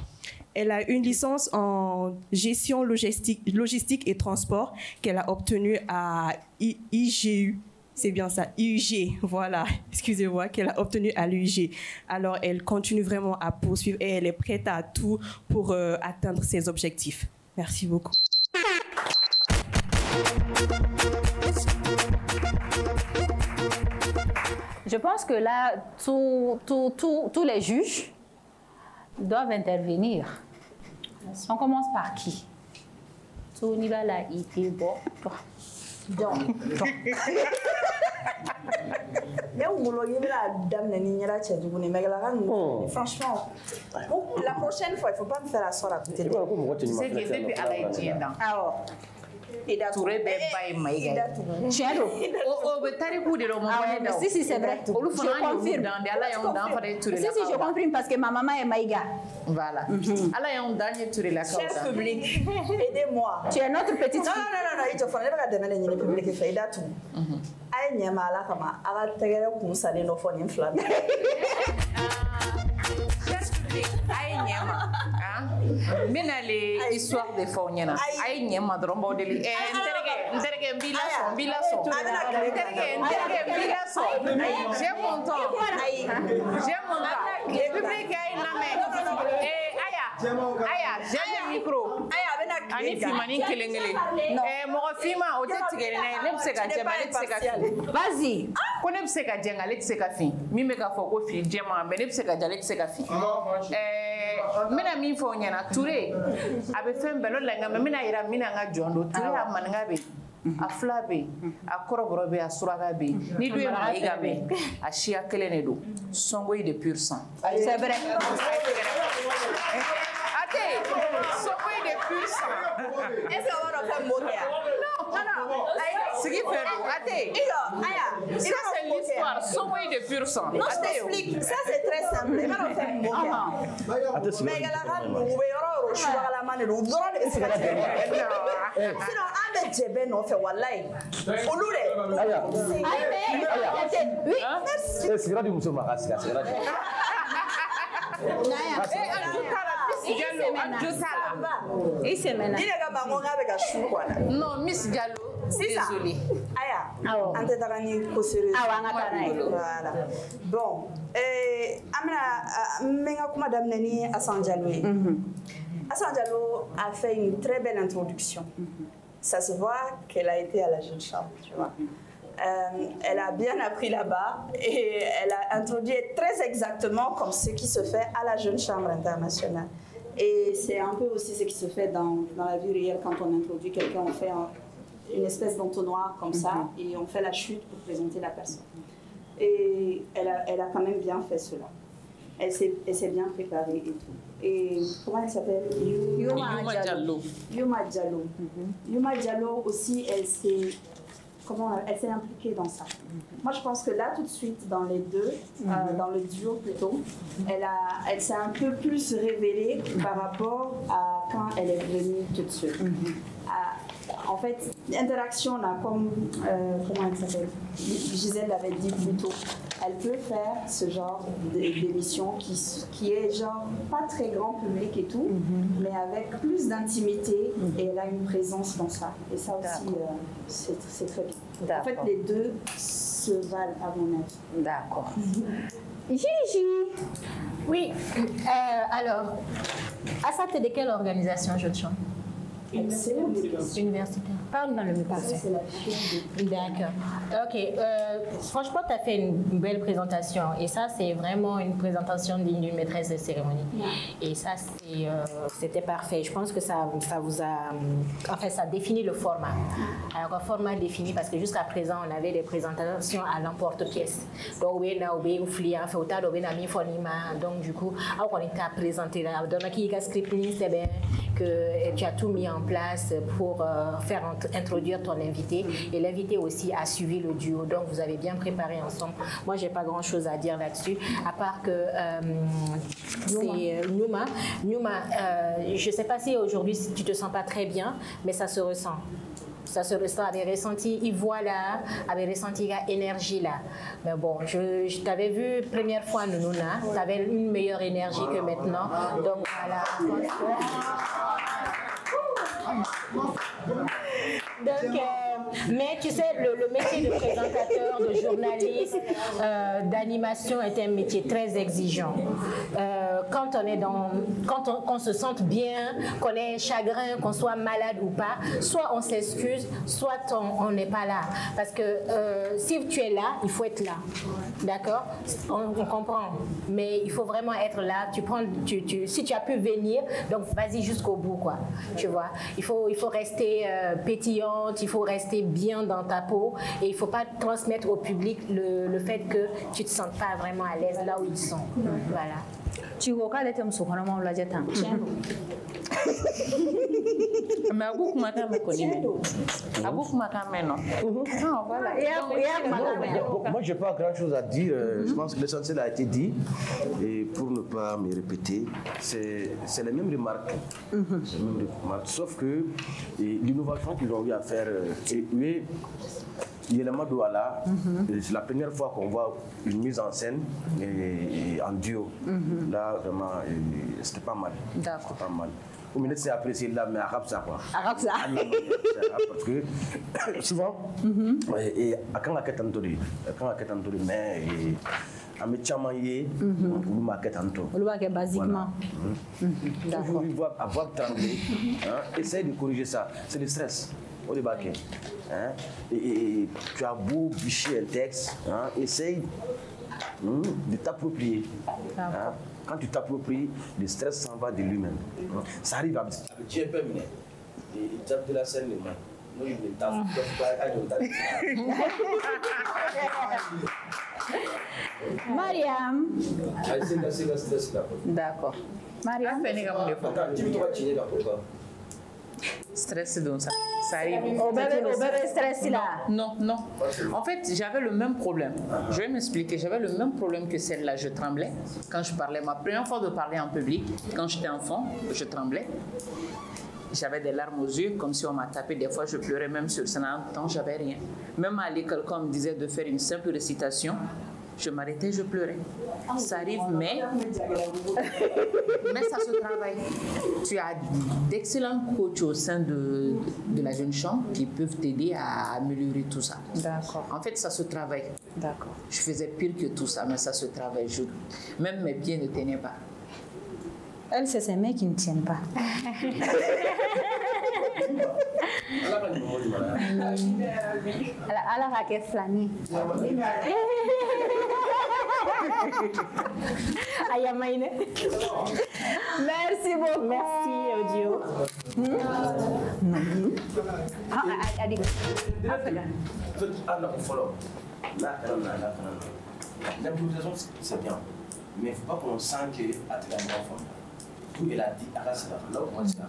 Speaker 8: Elle a une licence en gestion logistique et transport qu'elle a obtenue à IGU. C'est bien ça, IUG, voilà, excusez-moi, qu'elle a obtenu à l'UG. Alors, elle continue vraiment à poursuivre et elle est prête à tout pour atteindre ses objectifs. Merci beaucoup.
Speaker 1: Je pense que là, tous les juges doivent intervenir. On commence par qui? Donc,
Speaker 3: franchement, la prochaine fois, il ne faut pas me faire la soirée à côté de moi.
Speaker 2: Tu sais que depuis à la Etienne.
Speaker 3: Alors,
Speaker 2: Touré ben bail maïga.
Speaker 1: Tiens donc. Si c'est vrai. Je confirme. Si je confirme parce que ma maman est maïga.
Speaker 2: Voilà. Alors il y a un dernier tour là.
Speaker 3: Cher public, aidez-moi.
Speaker 1: Tu es notre petite fille.
Speaker 3: Non, il te faut pas demander le public fait datu. Ay nyama la kama ala tegere kunsale no fo ni flamme.
Speaker 2: Aïe nyama, hein? Menale histoire de Fonyana. Aïe nyama drombo deli. Nterege bilaso. J'ai mon temps. Le public a une Aya, j'ai le micro. Ani fimani kelengele. Moko fima otetigere na lepseka jema lepseka.
Speaker 1: Vas-y.
Speaker 2: Ko lepseka jenga lepseka fi. Mime ka foko fi jema be lepseka ja lepseka fi. Mina mi fo nyana Touré abe fembe lo langa mina ira mina nga jondo Touré amanga be. A fila be a kɔrɔbɔrɔ be a suraka be ni du ye mayiga be a siya kelen de don Songoyi de pur sang.
Speaker 1: C'est vrai.
Speaker 2: Ate Songoyi de pur sang.
Speaker 3: Est-ce qu'on va faire moquer?
Speaker 2: Non. Sigi fɛ don Ate. Ça c'est l'histoire Songoyi de pur sang.
Speaker 3: Non, je t'explique. Ça c'est très simple. Il va nous faire moquer. Mais il y a la rame où je suis à la manne où sinon Ahmed Djebe non fait wallahi. Oloule.
Speaker 4: Oui. C'est grave du muso makasi c'est grave.
Speaker 2: Non, Miss Diallo. Désolée.
Speaker 3: Aya. Antetarani kosere. Voilà. Bon, amna menga kuma damne ni Assa Diallo. Assa Diallo a fait une très belle introduction. Ça se voit qu'elle a été à la jeune chambre, tu vois. Elle a bien appris là-bas et elle a introduit très exactement comme ce qui se fait à la jeune chambre internationale. Et c'est un peu aussi ce qui se fait dans la vie réelle quand on introduit quelqu'un, on fait une espèce d'entonnoir comme ça et on fait la chute pour présenter la personne. Et elle a quand même bien fait cela. Elle s'est bien préparée et tout. Et comment elle s'appelle? Youma Diallo. Youma Diallo. Youma Diallo aussi, elle s'est impliquée dans ça. Moi, je pense que là, tout de suite, dans les deux, dans le duo plutôt, elle s'est un peu plus révélée par rapport à quand elle est venue toute seule. en fait, l'interaction, là, comme, comment elle s'appelle, Gisèle l'avait dit plus tôt, elle peut faire ce genre d'émission qui est genre pas très grand public et tout, mais avec plus d'intimité et elle a une présence dans ça. Et ça aussi, c'est très bien. En fait, les deux se valent à mon avis.
Speaker 1: D'accord.
Speaker 5: Gigi. Oui, alors, Assat est de quelle organisation, jeune champ? Universitaire. Parle dans le micro. D'accord. Ok. Franchement, tu as fait une belle présentation. Et ça, c'est vraiment une présentation d'une maîtresse de cérémonie. Et ça, c'était parfait. Je pense que ça vous a... Enfin, ça définit le format. Alors, un format défini, parce que jusqu'à présent, on avait des présentations à l'emporte-pièce. Donc, donc, du coup, on était à présenter là. Donc, c'est bien que tu as tout mis en place pour faire introduire ton invité. Et l'invité aussi a suivi le duo. Donc, vous avez bien préparé ensemble. Moi, j'ai pas grand-chose à dire là-dessus, à part que c'est Numa. Numa, je sais pas si aujourd'hui tu te sens pas très bien, mais ça se ressent. Ça se ressent, avait ressenti Ivoire là, avait ressenti la énergie là. Mais bon, je t'avais vu première fois Nounouna, tu avais une meilleure énergie que maintenant. Donc voilà. Donc, mais tu sais, le métier de présentateur, de journaliste, d'animation est un métier très exigeant. Quand on est qu'on se sente bien, qu'on ait un chagrin, qu'on soit malade ou pas, soit on s'excuse, soit on n'est pas là. Parce que si tu es là, il faut être là. D'accord? On comprend. Mais il faut vraiment être là. Si tu as pu venir, donc vas-y jusqu'au bout, quoi. Tu vois? Il faut rester pétillante, il faut rester bien dans ta peau et il ne faut pas transmettre au public le fait que tu ne te sens pas vraiment à l'aise là où ils sont. Voilà.
Speaker 1: Tu vois qu'elle était musulmane, la jeta.
Speaker 2: Mais beaucoup matin me connaît. Beaucoup matin non. Voilà.
Speaker 4: Moi, je n'ai pas grand-chose à dire. Je pense que l'essentiel a été dit. Et pour ne pas me répéter, c'est les mêmes remarques. Sauf que l'innovation qu'ils ont eu à faire, Yelema Douala, c'est la première fois qu'on voit une mise en scène en duo. Là, vraiment, c'était pas mal. D'accord. Pas mal. Au milieu, c'est apprécié là, mais arabe ça quoi.
Speaker 1: Arabe ça.
Speaker 4: Parce que souvent, et quand on a quitté Antori, mais à mes chamaillés, on m'a quitté Antori.
Speaker 1: On l'a basiquement.
Speaker 4: Toujours avoir tremblé, essaye de corriger ça. C'est le stress. Au débarquer. Et tu as beau bicher un texte, essaye de t'approprier. Quand tu t'appropries, le stress s'en va de lui-même. Ça arrive à Dieu peut mener. Il tape de la scène les mains. Nous, il me tape.
Speaker 1: Mariam. D'accord. Mariam.
Speaker 2: Stress donc ça arrive.
Speaker 1: Stress là.
Speaker 2: Non. En fait, j'avais le même problème. Je vais m'expliquer. J'avais le même problème que celle-là. Je tremblais quand je parlais. Ma première fois de parler en public, quand j'étais enfant, je tremblais. J'avais des larmes aux yeux, comme si on m'a tapé. Des fois, je pleurais même sur scène. En même temps, j'avais rien. Même à l'école, quand on me disait de faire une simple récitation, je m'arrêtais, je pleurais. Ça arrive, mais ça se travaille. Tu as d'excellents coachs au sein de la jeune chambre qui peuvent t'aider à améliorer tout ça.
Speaker 1: D'accord.
Speaker 2: En fait, ça se travaille.
Speaker 1: D'accord.
Speaker 2: Je faisais pire que tout ça, mais ça se travaille. Même mes pieds ne tenaient pas.
Speaker 1: Elle, c'est ces mecs qui ne tiennent pas. Alors, à quel flâner? Merci beaucoup.
Speaker 5: Merci, Audio.
Speaker 4: L'improvisation, c'est bien. Mais il ne faut pas qu'on sente que tout est là dit, là, c'est là où moi c'est là.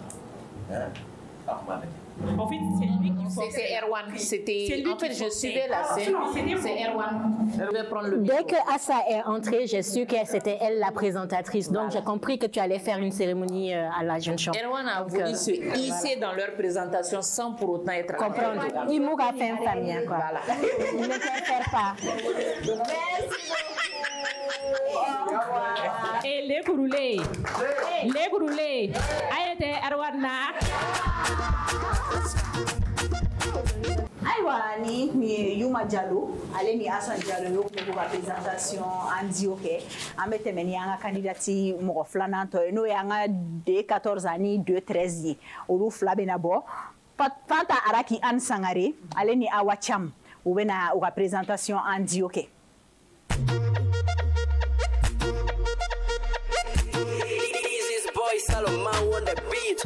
Speaker 7: En fait, c'est lui qui force.
Speaker 2: C'était Erwan. En fait, je suivais la scène. C'est Erwan. Je vais prendre le micro.
Speaker 5: Dès que Assa est entrée, j'ai su que c'était elle la présentatrice. Donc, j'ai compris que tu allais faire une cérémonie à la jeune chambre.
Speaker 2: Erwan a voulu se hisser dans leur présentation sans pour autant être...
Speaker 5: Comprendre. Il m'aura fait une famille, quoi.
Speaker 2: Voilà.
Speaker 5: Il ne préfère pas.
Speaker 3: Merci
Speaker 7: Et les gourulés. Les gourulés. Ayete Erwana.
Speaker 1: Aïwa ni Yuma Diallo ale ni Hassan Diallo yo ko ka présentation andi oké ambete meni anga candidati mo filanan to no yanga de 14 ani 2 13 yi olu fla bena bo Fanta Araki Anne Sangare ale ni Awa Cham ou bena o ka présentation andi oké.
Speaker 17: Easy's boy Salomon on the beat.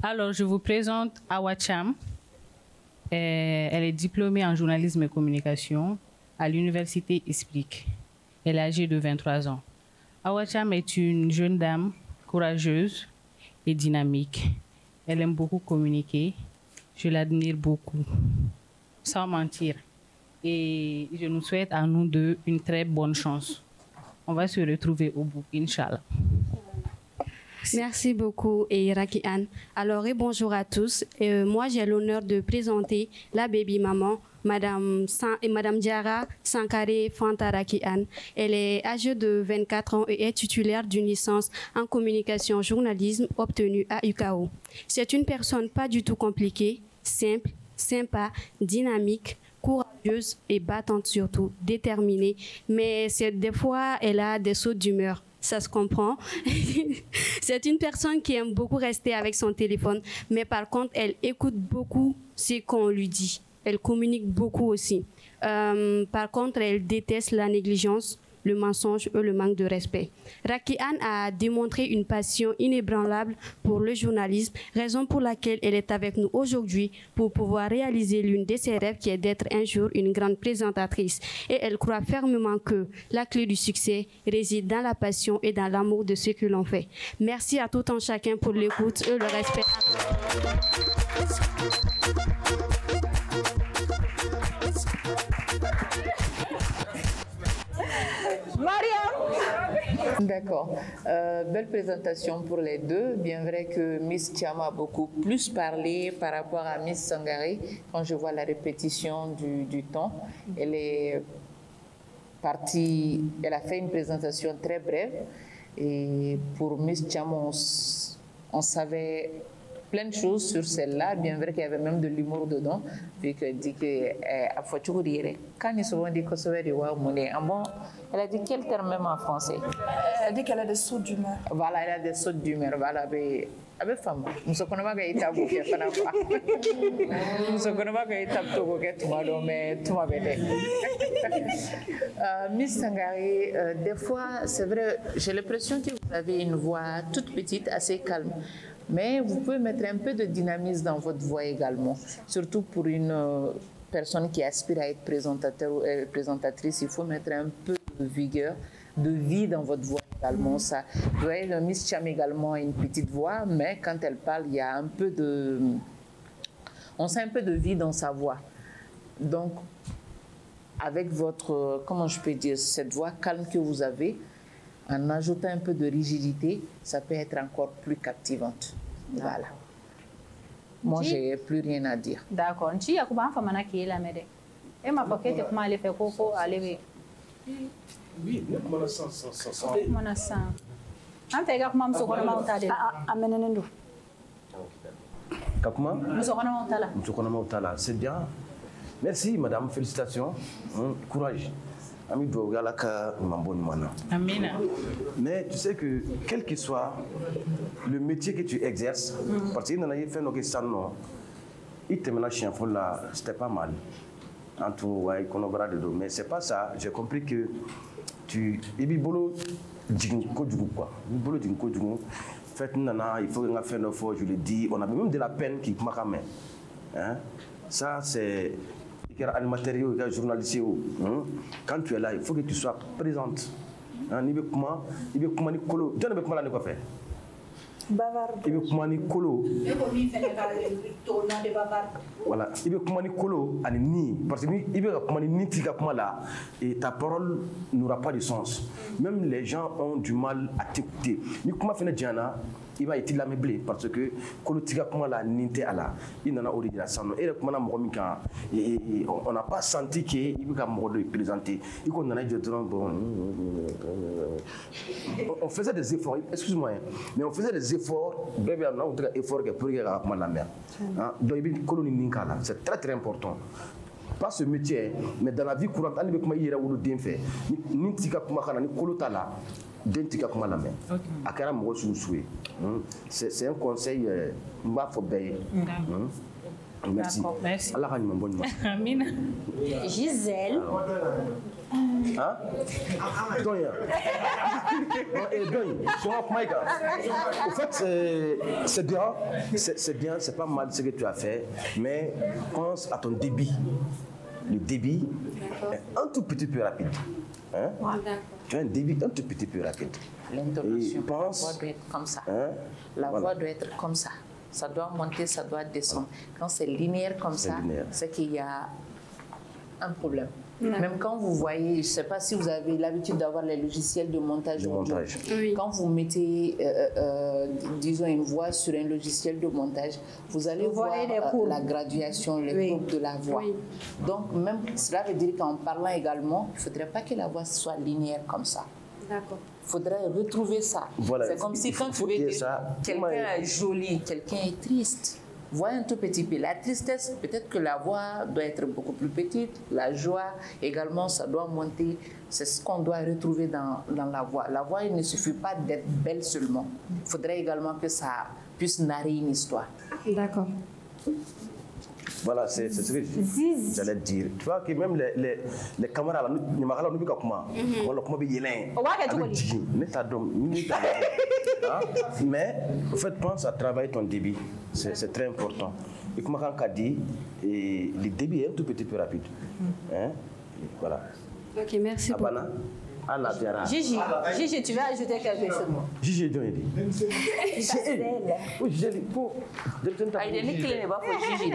Speaker 9: Alors, je vous présente Awa Cham. Elle est diplômée en journalisme et communication à l'université Explique. Elle est âgée de 23 ans. Awa Cham est une jeune dame courageuse et dynamique. Elle aime beaucoup communiquer. Je l'admire beaucoup, sans mentir. Et je nous souhaite à nous deux une très bonne chance. On va se retrouver au bout, Inch'Allah.
Speaker 10: Merci beaucoup, Raki Anne. Alors, et bonjour à tous. Moi, j'ai l'honneur de présenter la baby maman, Madame Diara Sankare Fanta Raki Anne. Elle est âgée de 24 ans et est titulaire d'une licence en communication journalisme obtenue à UKO. C'est une personne pas du tout compliquée, simple, sympa, dynamique, courageuse et battante surtout, déterminée. Mais des fois, elle a des sauts d'humeur. Ça se comprend. C'est une personne qui aime beaucoup rester avec son téléphone, mais par contre, elle écoute beaucoup ce qu'on lui dit. Elle communique beaucoup aussi. Par contre, elle déteste la négligence, le mensonge et le manque de respect. Raki Anne a démontré une passion inébranlable pour le journalisme, raison pour laquelle elle est avec nous aujourd'hui pour pouvoir réaliser l'une de ses rêves qui est d'être un jour une grande présentatrice. Et elle croit fermement que la clé du succès réside dans la passion et dans l'amour de ce que l'on fait. Merci à tout un chacun pour l'écoute et le respect.
Speaker 2: D'accord. Belle présentation pour les deux. Bien vrai que Miss Thiam a beaucoup plus parlé par rapport à Miss Sangare. Quand je vois la répétition du temps, elle est partie, elle a fait une présentation très brève. Et pour Miss Thiam, on savait plein de choses sur celle-là. Bien vrai qu'il y avait même de l'humour dedans, vu qu'elle dit que quand ils se vont dire que ça va elle a dit quel terme même en français?
Speaker 3: Elle a dit qu'elle a des sauts d'humeur.
Speaker 2: Voilà, elle a des sauts d'humeur. Voilà, avec femme. Nous sommes pas gagné tabou qui est pas là-bas. Nous sommes pas gagné tabou qui est tout mal, mais tout m'a bien. Miss Sangare, des fois, c'est vrai, j'ai l'impression que vous avez une voix toute petite, assez calme. Mais vous pouvez mettre un peu de dynamisme dans votre voix également, surtout pour une personne qui aspire à être présentateur ou présentatrice. Il faut mettre un peu de vigueur, de vie dans votre voix également. Ça, vous voyez, Miss Thiam également a une petite voix, mais quand elle parle, il y a un peu de... On sent un peu de vie dans sa voix. Donc, avec votre, comment je peux dire, cette voix calme que vous avez, en ajoutant un peu de rigidité, ça peut être encore plus captivante. Voilà. Moi, je n'ai plus rien à dire.
Speaker 1: D'accord. Tu y a combien de femmes qui sont là? Et ma pocket, comment elle fait coco, aller.
Speaker 4: Oui, comment on sent.
Speaker 1: Comment on sent. En fait, comment on se connaît amenez-nous.
Speaker 4: Comment?
Speaker 1: Nous
Speaker 4: c'est bien. Merci, madame. Félicitations. Courage. Ami Dogalaka Mambonimana.
Speaker 9: Amina.
Speaker 4: Mais tu sais que, quel que soit le métier que tu exerces, parce qu'il y a fait nos questions, il te ménage chien fou là, c'était pas mal. En tout, ouais, mais c'est pas ça. J'ai compris que tu. Et puis, bolo, quoi. Bolo, faites nana, il faut qu'on fasse nos fois, je le dis. On a même de la peine qui m'a ramé. Ça, c'est animateur, journaliste, quand tu es là, il faut que tu sois présente. Il veut comment ni colo. Tu ne veux pas la faire. Il veut comment ni colo. Voilà. Il veut comment ni colo ni parce que il veut comment ni tika comment là et ta parole n'aura pas de sens. Même les gens ont du mal à t'écouter. Ni comment faire Diana. Il va être là meublé parce que Kolotika comment la ninte à la il n'en a origine à ça et on n'a pas senti qu'il va me présenter il qu'on en a dit on faisait des efforts excuse-moi mais on faisait des efforts bébé on a un effort que pour la mer donc il colonie ninkala c'est très très important pas ce métier mais dans la vie courante on ne peut pas y aller où le bien fait ni tika comment kana ni kolota là dentika kuma la main akara mo sousoué c'est un conseil mba fo baye merci Allah ka nyuma bonne
Speaker 1: Amina Gisèle
Speaker 4: hein Doya et Doya sur Maïka en fait c'est bien c'est pas mal ce que tu as fait mais pense à ton débit le débit est un tout petit peu rapide hein tu as un débit un tout petit peu rapide.
Speaker 2: L'intonation, la voix doit être comme ça. La voix doit être comme ça. Ça doit monter, ça doit descendre. Quand c'est linéaire comme ça, c'est qu'il y a un problème. Même quand vous voyez, je ne sais pas si vous avez l'habitude d'avoir les logiciels de montage. Oui. Quand vous mettez, disons, une voix sur un logiciel de montage, vous allez voir la graduation, les courbes de la voix. Oui. Donc, même cela veut dire qu'en parlant également, il ne faudrait pas que la voix soit linéaire comme ça.
Speaker 10: D'accord.
Speaker 2: Il faudrait retrouver ça. Voilà. C'est comme si quand tu veux dire quelqu'un est joli, quelqu'un est triste. Voyez un tout petit peu. La tristesse, peut-être que la voix doit être beaucoup plus petite. La joie, également, ça doit monter. C'est ce qu'on doit retrouver dans la voix. La voix, il ne suffit pas d'être belle seulement. Il faudrait également que ça puisse narrer une histoire.
Speaker 10: D'accord.
Speaker 4: Voilà, c'est ce que j'allais dire. Tu vois que même les camarades, nous ne pouvons pas comment. Mais en fait, pense à travailler ton débit. C'est très important. Et comme on a dit, le débit est un tout petit peu rapide. Voilà.
Speaker 10: Ok, merci beaucoup.
Speaker 1: Gigi, tu veux ajouter quelque chose?
Speaker 4: Gigi, tu dis.
Speaker 2: Il est clé pas pour Gigi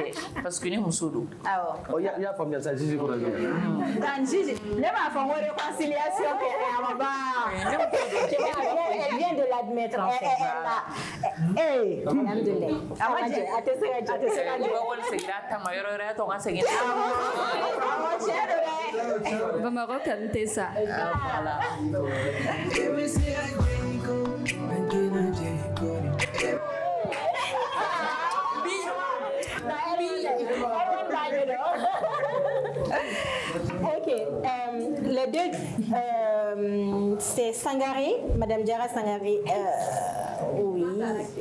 Speaker 2: parce que nous sommes solo.
Speaker 1: Ah
Speaker 4: oh, il y a pas bien ça Gigi pour lui.
Speaker 1: Dans Gigi, ne va pas faire réconciliation elle vient de l'admettre en fait. Eh, madame de lait.
Speaker 10: Bamaro canter ça.
Speaker 2: Voilà.
Speaker 5: Ok, les deux, c'est Sangaré, Madame Diarra Sangaré, oui,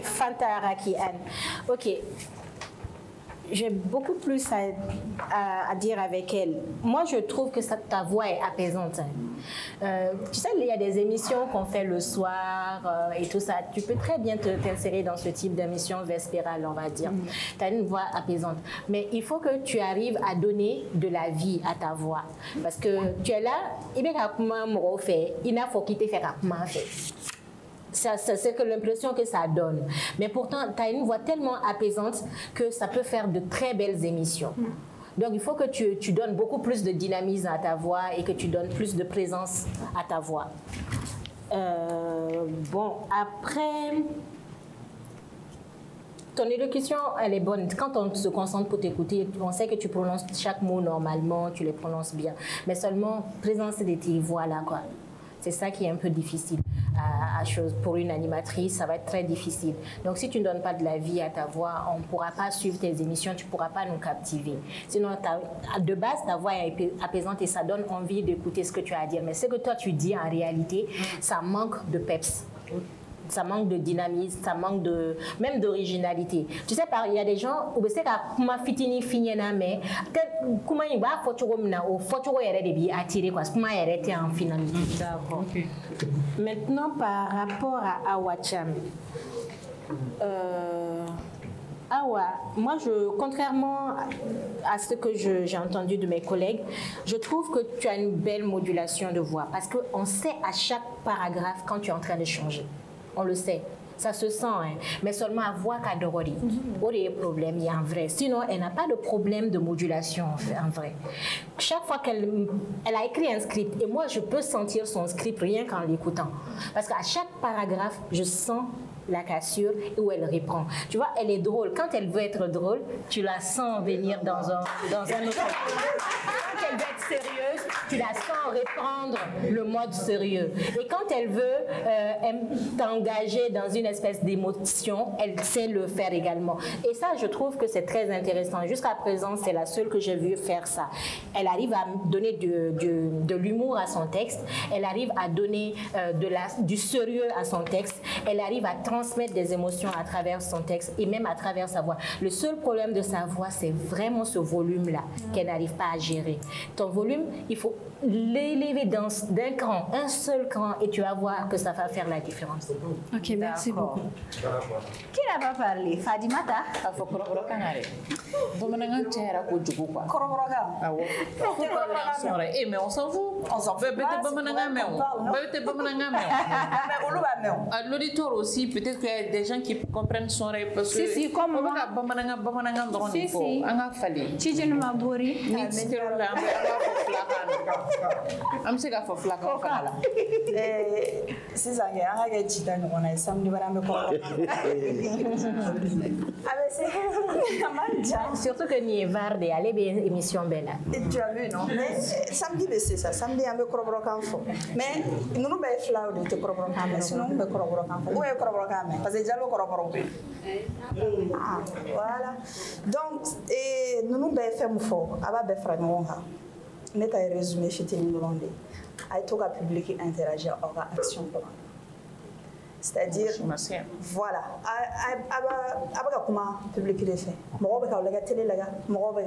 Speaker 5: Fanta Araki Anne. Ok. J'ai beaucoup plus à dire avec elle. Moi, je trouve que ta voix est apaisante. Tu sais, il y a des émissions qu'on fait le soir et tout ça. Tu peux très bien t'insérer dans ce type d'émission vespérale, on va dire. Tu as une voix apaisante. Mais il faut que tu arrives à donner de la vie à ta voix. Parce que tu es là, il faut quitter faire c'est que l'impression que ça donne. Mais pourtant, tu as une voix tellement apaisante que ça peut faire de très belles émissions. Donc, il faut que tu donnes beaucoup plus de dynamisme à ta voix et que tu donnes plus de présence à ta voix. Bon, après... Ton élocution, elle est bonne. Quand on se concentre pour t'écouter, on sait que tu prononces chaque mot normalement, tu les prononces bien. Mais seulement, présence de tes voix là, quoi. C'est ça qui est un peu difficile pour une animatrice, ça va être très difficile. Donc si tu ne donnes pas de la vie à ta voix, on ne pourra pas suivre tes émissions, tu ne pourras pas nous captiver. Sinon, de base, ta voix est apaisante et ça donne envie d'écouter ce que tu as à dire. Mais ce que toi tu dis en réalité, ça manque de peps. Ça manque de dynamisme, ça manque même d'originalité. Tu sais, il y a des gens où c'est comment fitini finina mais comment il va faut attirer quoi, comment arrêter en finalité. D'accord. Maintenant par rapport à Awacham. Ah ouais, moi, contrairement à ce que j'ai entendu de mes collègues, je trouve que tu as une belle modulation de voix parce qu'on sait à chaque paragraphe quand tu es en train de changer. On le sait. Ça se sent, hein. Mais seulement à voix qu'à Dorori. Il y a un problème, il y a un vrai. Sinon, elle n'a pas de problème de modulation, en vrai. Chaque fois qu'elle a écrit un script, et moi, je peux sentir son script rien qu'en l'écoutant. Parce qu'à chaque paragraphe, je sens la cassure où elle reprend. Tu vois, elle est drôle. Quand elle veut être drôle, tu la sens venir dans un autre... Quand elle veut être sérieuse, tu la sens reprendre le mode sérieux. Et quand elle veut t'engager dans une espèce d'émotion, elle sait le faire également. Et ça, je trouve que c'est très intéressant. Jusqu'à présent, c'est la seule que j'ai vu faire ça. Elle arrive à donner de l'humour à son texte. Elle arrive à donner du sérieux à son texte. Elle arrive à transmettre des émotions à travers son texte et même à travers sa voix. Le seul problème de sa voix, c'est vraiment ce volume-là qu'elle n'arrive pas à gérer. Ton volume, il faut l'élever d'un cran, un seul cran, et tu vas voir que ça va faire la différence.
Speaker 10: Ok, merci beaucoup.
Speaker 1: Qui n'a pas parlé? Fadimata?
Speaker 2: Mais on s'en fout. On s'en fout. L'auditoire aussi, peut-être qu'il y a des gens qui comprennent son rêve parce que
Speaker 1: si, comme moi.
Speaker 5: Surtout que ni Varde, elle est bien émission belle.
Speaker 3: Tu as vu, non? Mais samedi, c'est ça. Samedi, on me corroborer faux. Mais nous nous baissons flau de te corroborer. Sinon, on me corroborer. Où est corroborer? Parce que déjà le corroborer. Voilà. Donc, nous nous baissons faux. Aba befra nous ha. N'est pas résumé chez nous l'ondé. A tout cas public interagir en action. C'est-à-dire, voilà, aba comment public les fait. Moi, on va télé là, moi, on va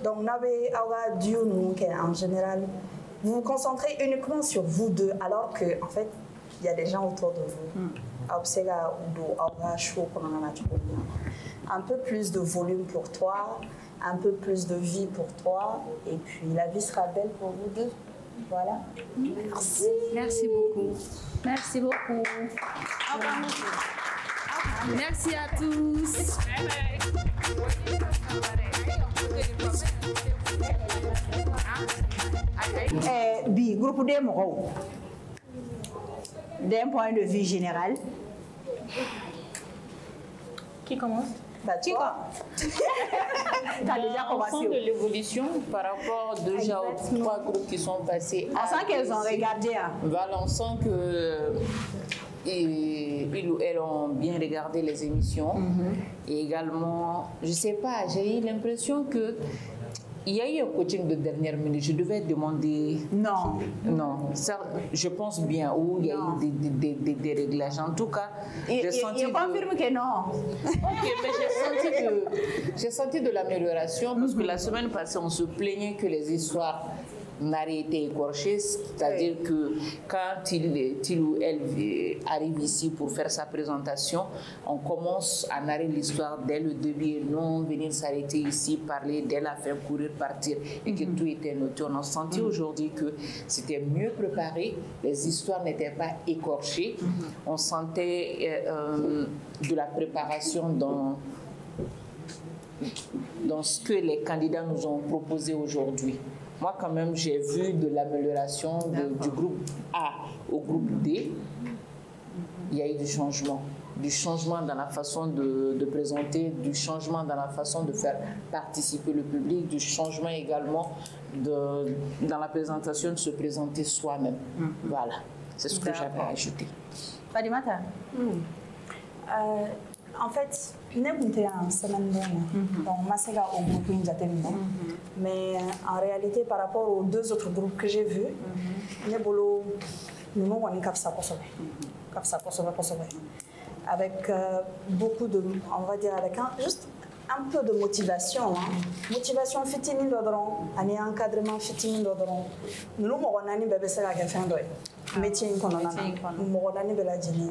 Speaker 3: donc, n'avez pas dû nous en général. Vous vous concentrez uniquement sur vous deux, alors que en fait, il y a des gens autour de vous. Un peu plus de volume pour toi, un peu plus de vie pour toi, et puis la vie sera belle pour vous deux. Voilà.
Speaker 10: Merci. Merci beaucoup.
Speaker 1: Merci beaucoup.
Speaker 10: Merci à tous.
Speaker 1: Groupe des Moros. D'un point de vue général.
Speaker 5: Qui commence?
Speaker 1: Tu as déjà commencé.
Speaker 2: En de l'évolution par rapport déjà aux 3 groupes qui sont passés.
Speaker 1: On sent qu'elles ont regardé.
Speaker 2: Voilà, on sent que ils ou elles ont bien regardé les émissions. Et également, je ne sais pas, j'ai eu l'impression que il y a eu un coaching de dernière minute. Je devais demander. Non. Ça, je pense bien. Où il y a eu des réglages. En tout cas, j'ai senti.
Speaker 1: Je confirme que non.
Speaker 2: Ok, mais j'ai senti de l'amélioration parce que la semaine passée, on se plaignait que les histoires n'avaient été écorchées. C'est-à-dire que quand il ou elle arrive ici pour faire sa présentation, on commence à narrer l'histoire dès le début et non venir s'arrêter ici, parler dès la fin, courir, partir et que tout était noté. On a senti aujourd'hui que c'était mieux préparé, les histoires n'étaient pas écorchées. On sentait de la préparation dans ce que les candidats nous ont proposé aujourd'hui. Moi, quand même, j'ai vu de l'amélioration du groupe A au groupe D. Il y a eu du changement dans la façon de présenter, du changement dans la façon de faire participer le public, du changement également dans la présentation, de se présenter soi-même. Voilà, c'est ce que j'avais ajouté.
Speaker 1: Fadimata?
Speaker 3: En fait, mais en réalité, par rapport aux 2 autres groupes que j'ai vus, avec beaucoup de, on va dire, avec juste un peu de motivation. Motivation féminine d'odorant, un encadrement féminin d'odorant. Nous avons un bébé métier qu'on en a.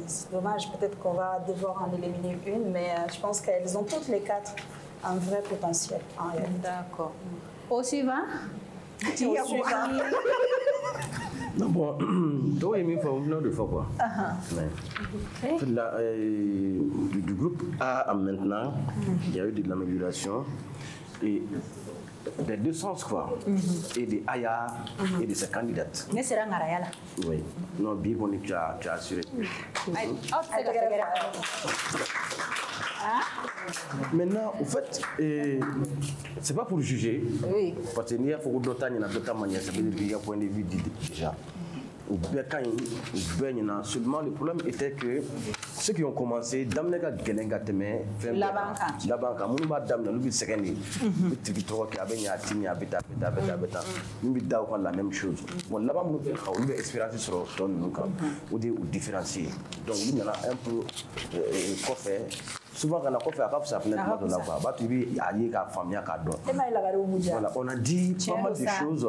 Speaker 3: C'est dommage, peut-être qu'on va devoir en éliminer une, mais je pense qu'elles ont toutes les 4 un vrai potentiel en réalité.
Speaker 1: D'accord. Au suivant.
Speaker 4: Non, bon, toi, il me faut une de fois quoi. Du groupe A à maintenant, il y a eu de l'amélioration. Et des deux sens quoi. Et des Aya et de ses candidates.
Speaker 1: Mais c'est un Arayala.
Speaker 4: Oui. Non, bien qu'on tu as assuré. Maintenant, au fait, c'est pas pour juger. Oui. Parce qu'il y a d'autres manières, ça veut dire qu'il y a un point de vue déjà. Seulement le problème était que ceux qui ont commencé, la banque, la même chose. Bon, là-bas, on veut espérer sur ou différencier. Donc, il y en a un peu fait. Souvent, quand on a fait ça, on a dit pas mal de choses.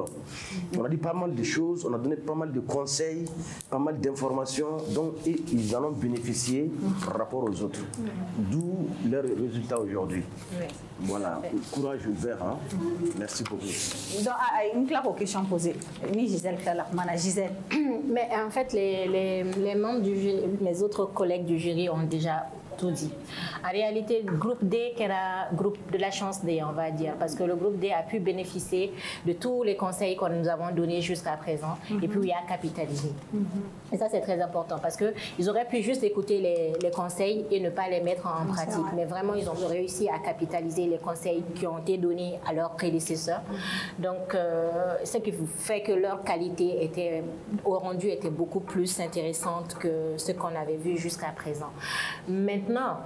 Speaker 4: On a dit pas mal de choses, on a donné pas mal de conseils, pas mal d'informations, donc ils en ont bénéficié par rapport aux autres. D'où leurs résultats aujourd'hui. Voilà, courage ouvert. Hein. Merci beaucoup.
Speaker 1: Donc, une claire question posée. Oui, Gisèle, Gisèle.
Speaker 5: Mais en fait, les membres du jury, mes autres collègues du jury ont déjà tout dit. En réalité, le groupe D, qui era le groupe de la chance D, on va dire, parce que le groupe D a pu bénéficier de tous les conseils que nous avons donnés jusqu'à présent, et puis il a capitalisé. Et ça, c'est très important, parce qu'ils auraient pu juste écouter les conseils et ne pas les mettre en pratique. Mais vraiment, ils ont réussi à capitaliser les conseils qui ont été donnés à leurs prédécesseurs. Donc, ce qui fait que leur qualité au rendu était beaucoup plus intéressante que ce qu'on avait vu jusqu'à présent. Maintenant,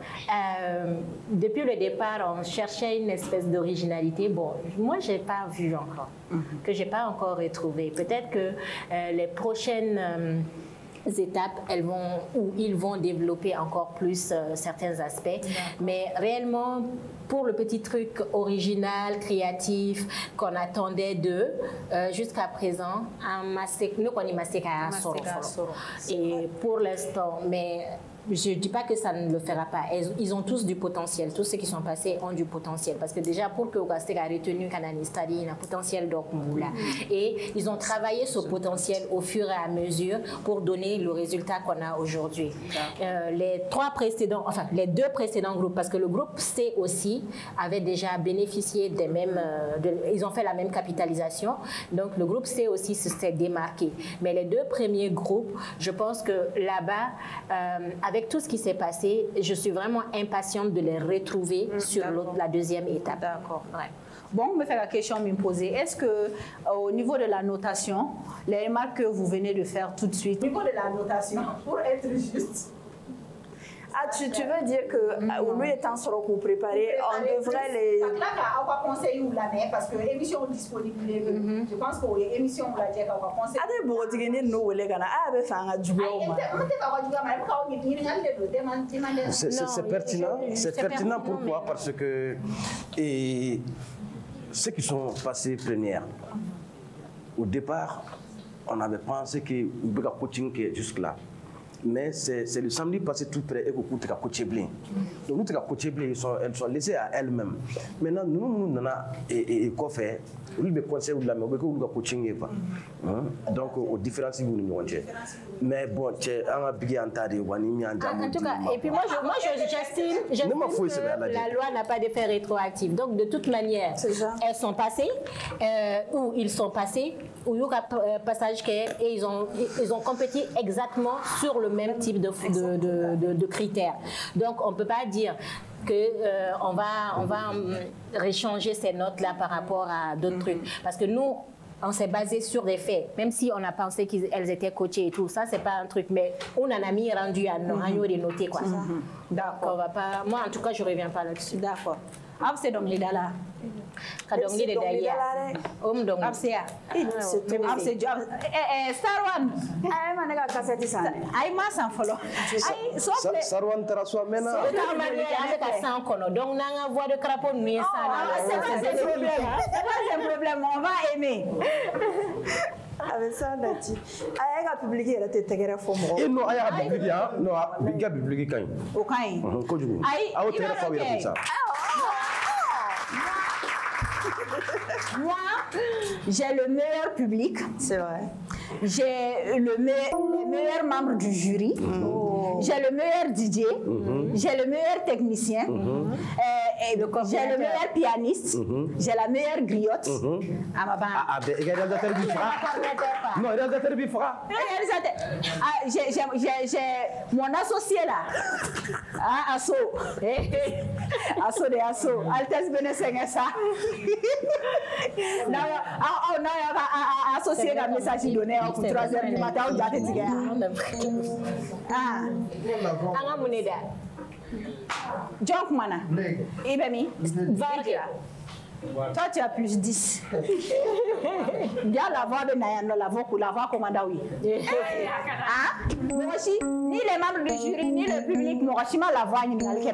Speaker 5: depuis le départ, on cherchait une espèce d'originalité. Bon, moi, je n'ai pas vu encore, que je n'ai pas encore retrouvé. Peut-être que les prochaines étapes, ils vont développer encore plus certains aspects. Mais réellement, pour le petit truc original, créatif, qu'on attendait d'eux, jusqu'à présent, nous connaissons et pour l'instant, mais je ne dis pas que ça ne le fera pas. Ils ont tous du potentiel. Tous ceux qui sont passés ont du potentiel. Parce que déjà, pour que Ogastek a retenu Kananistari, il a un potentiel d'Okmula. Et ils ont travaillé ce potentiel au fur et à mesure pour donner le résultat qu'on a aujourd'hui. Les deux précédents groupes, parce que le groupe C aussi avait déjà bénéficié des mêmes... ils ont fait la même capitalisation. Donc, le groupe C aussi s'est démarqué. Mais les deux premiers groupes, je pense que là-bas, avec tout ce qui s'est passé, je suis vraiment impatiente de les retrouver sur la deuxième étape.
Speaker 1: D'accord. Ouais. Bon, on me fait la question me poser. Est-ce que au niveau de la notation, les remarques que vous venez de faire tout de suite, au niveau de la notation, pour être juste,
Speaker 3: tu veux dire que lui étant sur pour préparer, on devrait les...
Speaker 1: On va conseiller ou la mer parce que l'émission est disponible. Je pense que l'émission on l'a dit qu'on va conseiller.
Speaker 4: C'est pertinent. C'est pertinent pourquoi? Parce que ceux qui sont passés première, au départ, on avait pensé que le coaching est jusque-là. Mais c'est le samedi passé tout près et que nous avons coaché bien. Donc nous avons coaché bien, elles sont laissées à elles-mêmes. Maintenant, nous avons quoi faire? Nous avons conseillé de la main, nous avons coaching. Donc, au différencier, nous avons fait. Mais bon, en tout cas,
Speaker 5: et puis moi j'estime que la loi n'a pas d'effet rétroactif. Donc de toute manière, elles sont passées, ou ils sont passés, ou il y aura passage et ils ont compétit exactement sur le même type de critères. Donc on ne peut pas dire qu'on va réchanger ces notes-là par rapport à d'autres trucs. Parce que nous, on s'est basé sur des faits, même si on a pensé qu'elles étaient coachées et tout, ça c'est pas un truc, mais on en a mis rendu à nos notés quoi. D'accord, on va pas. Moi en tout cas je reviens pas là-dessus.
Speaker 1: D'accord. C'est donc les là.
Speaker 5: Kadongi de Dalia. Donc
Speaker 1: Absia. C'est job. Sarwan. Ay manega kaseti sana. Ay ma san folo. Ay sople.
Speaker 4: Sarwan taraswa mena.
Speaker 5: Avec à 100 kono. Donc nanga voix de crapaud nuit ça.
Speaker 1: C'est pas un problème. On va aimer.
Speaker 3: Avec ça, Nati. Elle a publié la tête de Fomo.
Speaker 4: Et non, elle a publié, non, elle a publié quand même.
Speaker 1: Au Caïn.
Speaker 4: Ah, au téléphone, il y a ça.
Speaker 1: Moi, j'ai le meilleur public.
Speaker 3: C'est vrai.
Speaker 1: J'ai les meilleurs membres du jury. J'ai le meilleur DJ. J'ai le meilleur technicien. J'ai le meilleur pianiste. J'ai la meilleure griotte.
Speaker 4: Réalisateur Bifra. Non, réalisateur Bifra.
Speaker 1: J'ai mon associé là. Asso. Asso de Asso. Altesse Benesengesa. Non, associé à message donné pour 3h du matin. Jonkmana. Ibemi. Toi, tu as plus 10. Bien la voix de Nayano, la voix commandaoui. Moi aussi, ni les membres du jury, ni le public, moi aussi, la voix ni le jury,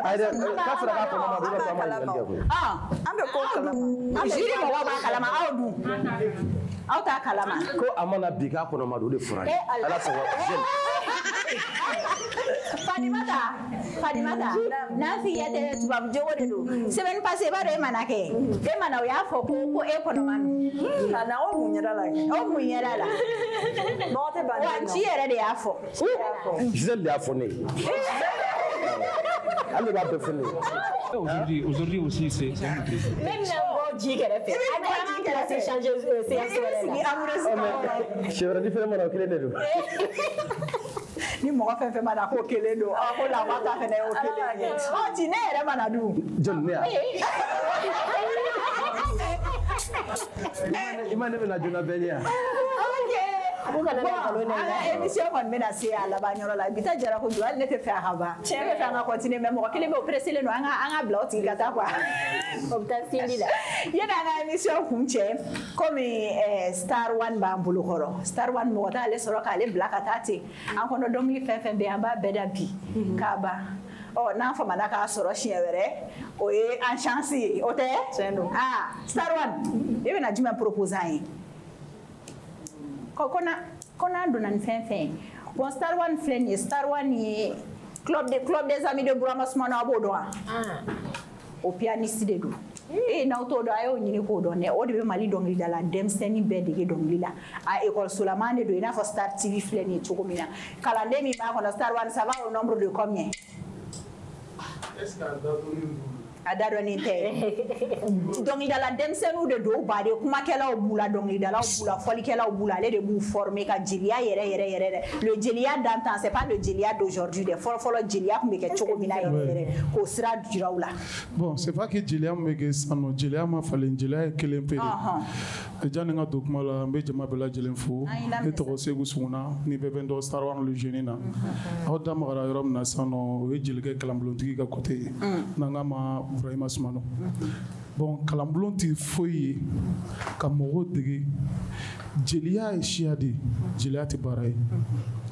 Speaker 4: ko amana biga kono ma do de fura ala sawa
Speaker 1: Fadimata na fi yete tubab jogo de do semaine passée ba do manake e mana ya fo ko e kono man
Speaker 3: na o munyera la no te ba
Speaker 1: wa ci yere de ya fo
Speaker 4: Gisèle de afone allez va befoner
Speaker 15: aujourd'hui aussi c'est
Speaker 5: même là dit qu'elle a fait qu'elle a s'échangé
Speaker 4: c'est vrai différemment que les deux
Speaker 1: ni mo fa fe mana ko kele do ko la mata fe na o kele o ti ne re mana du
Speaker 4: John ne imane be la jona belia
Speaker 1: émission kon mena se ala ba nyoro la bita jara ko do al nete fe haba chebe fa nga continue même ko kele be pressé le no anga bloti gata kwa obtasili la yena na émission kunche comme Star One ba mbulu horo Star One mo ta le soro ka le black atati an kono domli fe be amba beda bi kaba oh na fa manaka soro chievere o e en chance o te Star One e be na jima proposer Kona donan fin. Bon Star One flen Star One est club des amis de Bouramas Mana Bodoa. Au pianiste de do. Et na auto do ayo nyini ko do ne o de mali dongli dala dem seni be de dongli la a école Solamane do ina for Star TV flen to komina. Kalande mi ma ko Star One ça va au nombre de combien? Est-ce que adaro ni te donc il a la demsenu de do ba de kuma kela obula donc il a la obula foli kela obula le de bu former ka jilia yere le jilia d'antan c'est pas le jilia d'aujourd'hui de folo jilia me ke choko mina yere ko sira diraula
Speaker 18: bon c'est pas que jilia me ke sano jilia ma falen jilia kelen pere jani nga dokuma la mbe jama bela jelen fu ne to segu suna ni bebe ndo Star One le jeune na awda magara yorom na sano we jilge kalamblontigi ka côté nanga ma Ibrahima Soumano. Bon, Kalambulon ti foyi ka mogo dege jeliya e shiadi jeliya ti barai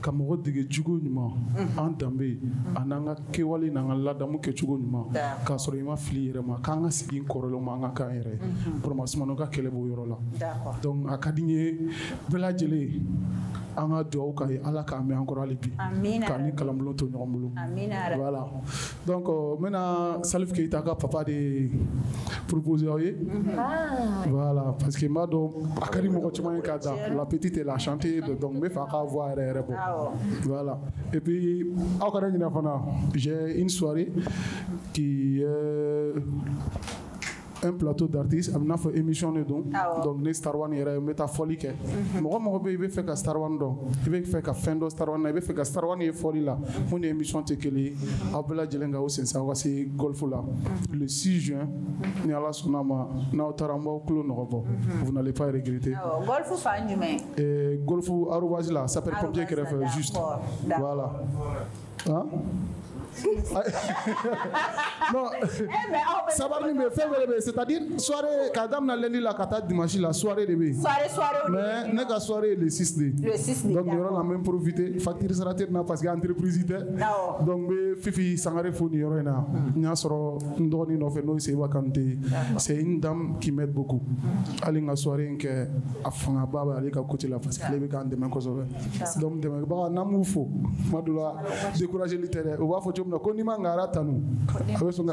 Speaker 18: ka mogo dege jugo nyuma an dambe ananga kewali nanga ladamu ke jugo nyuma ka soro ima fili yere ma kanga sigin korolo ma nga kan yere pour ma Soumano ka kelebo yoro la donc akadinye bela jele anga do ka ala ka me encore alibi ka ni Kalambulon to nyombulo voilà donc maintenant Salif Keita ka papa de proposer voilà parce que Mado Akari Moko la petite elle a chanté donc me fa voir bon voilà et puis j'ai une soirée qui un plateau d'artistes amna fa émission ne donc ne Star One yere métaphorique mo be be fait ka Star One donc be fait ka fendo Star One be fait ka Star One e folie là mon émission tekeli abla jelenga au sensa wasi golf là le 6 juin ni ala sonama na otaramba clo no vous n'allez pas regretter
Speaker 1: golf fa nyume
Speaker 18: et golf arobase là ça peut pompier qui fait juste voilà hein Non, sabar ni c'est-à-dire soirée kadam na lundi la kata dimanche la soirée de bé.
Speaker 1: Soirée.
Speaker 18: Mais ne ka soirée le 6D.
Speaker 1: Le 6D.
Speaker 18: Donc il y aura la même profiter facture sera tête na parce que entreprise était. Donc fifi sangare foni yoro na. Nya soro ndoni no fe no c'est vacanté. C'est une dame qui m'aide beaucoup. Ali nga soirée que afanga baba ali ka côté la parce que les gars demain ko so. Donc demain ba na mu fo. Madula décourager littéraire. O ba fo jom na ko ni mangara tanu. Avec son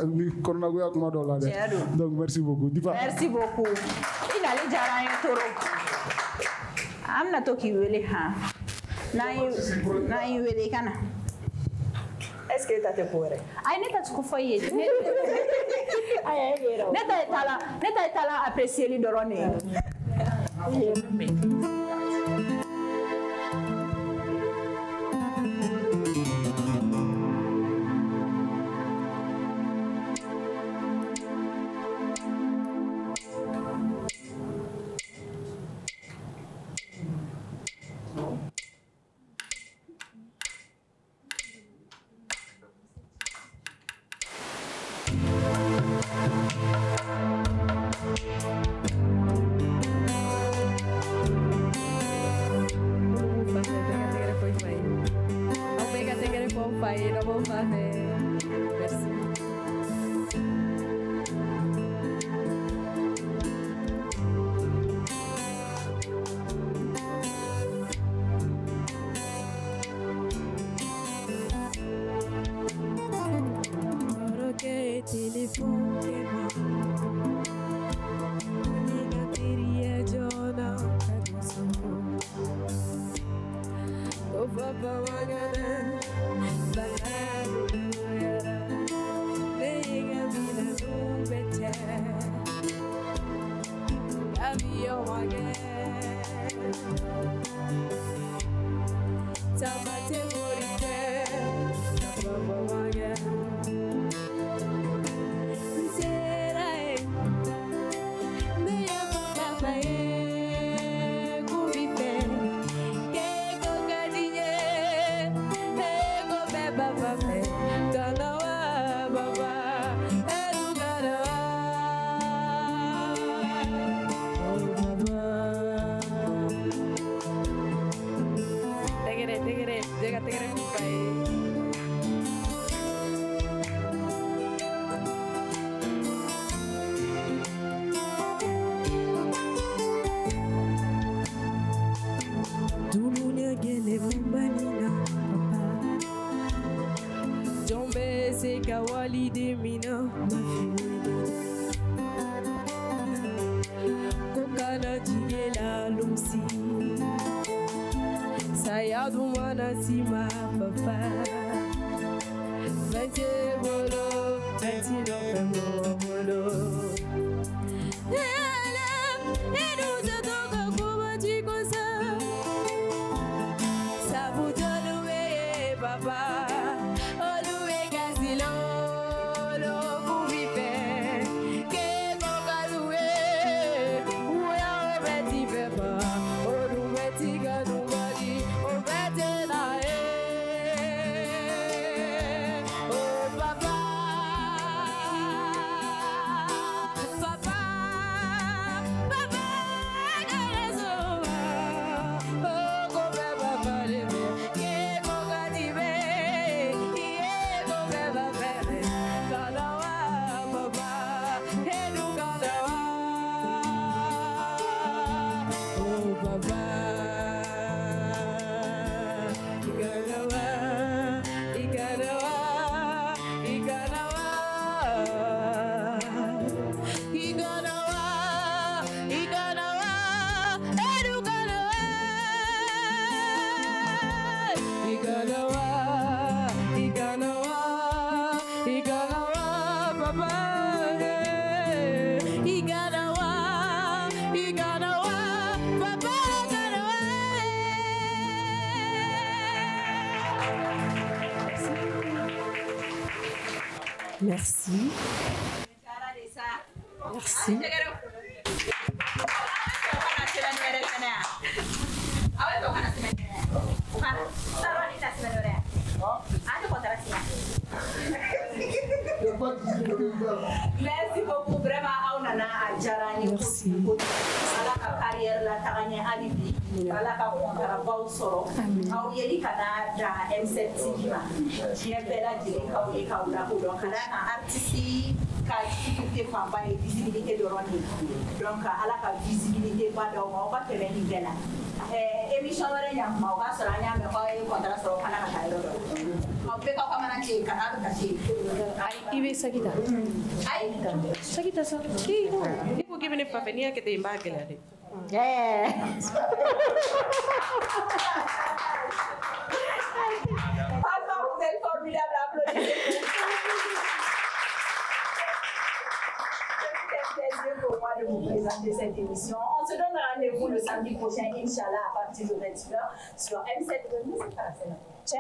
Speaker 18: corona goya kuma do la de. Donc merci beaucoup.
Speaker 1: Merci beaucoup. Il allait jara un toro. Amna to ki wele ha. Na yi wele kana.
Speaker 3: Est-ce que tu as te pour?
Speaker 1: Ai neta tu foye. Neta etala apprécier li dorone.
Speaker 10: Merci. Merci.
Speaker 1: Merci beaucoup, vraiment, Aunana Adjarani. Merci. Ala ka carrière la taganya alibi. Ala ka kontara baw soro. Aw yeli kana da M7 TV ma. Bien bella jeli ka o ka ula ko donc kana ka artiste ka difficulté famba et visibilité de roni. Donc ala ka visibilité ba do mo ka tele ni bela. Émission wɛrɛ ɲakuma o ka sɔrɔ an y'a mɛn k'aw ye kɔntara sɔrɔ kana ka taa yɔrɔ dɔ aw bɛɛ k'aw ka mana ci ka n'a bɛ ka se
Speaker 8: I bɛ saki ta saki ta sa i ko k'i bɛ ne fa fɛ n'i y'a kɛ ten n b'a gɛlɛya dɛ
Speaker 1: pour moi de vous présenter cette émission. On se donne rendez-vous le samedi prochain, Inch'Allah, à partir de 20h sur M7. M7 TV,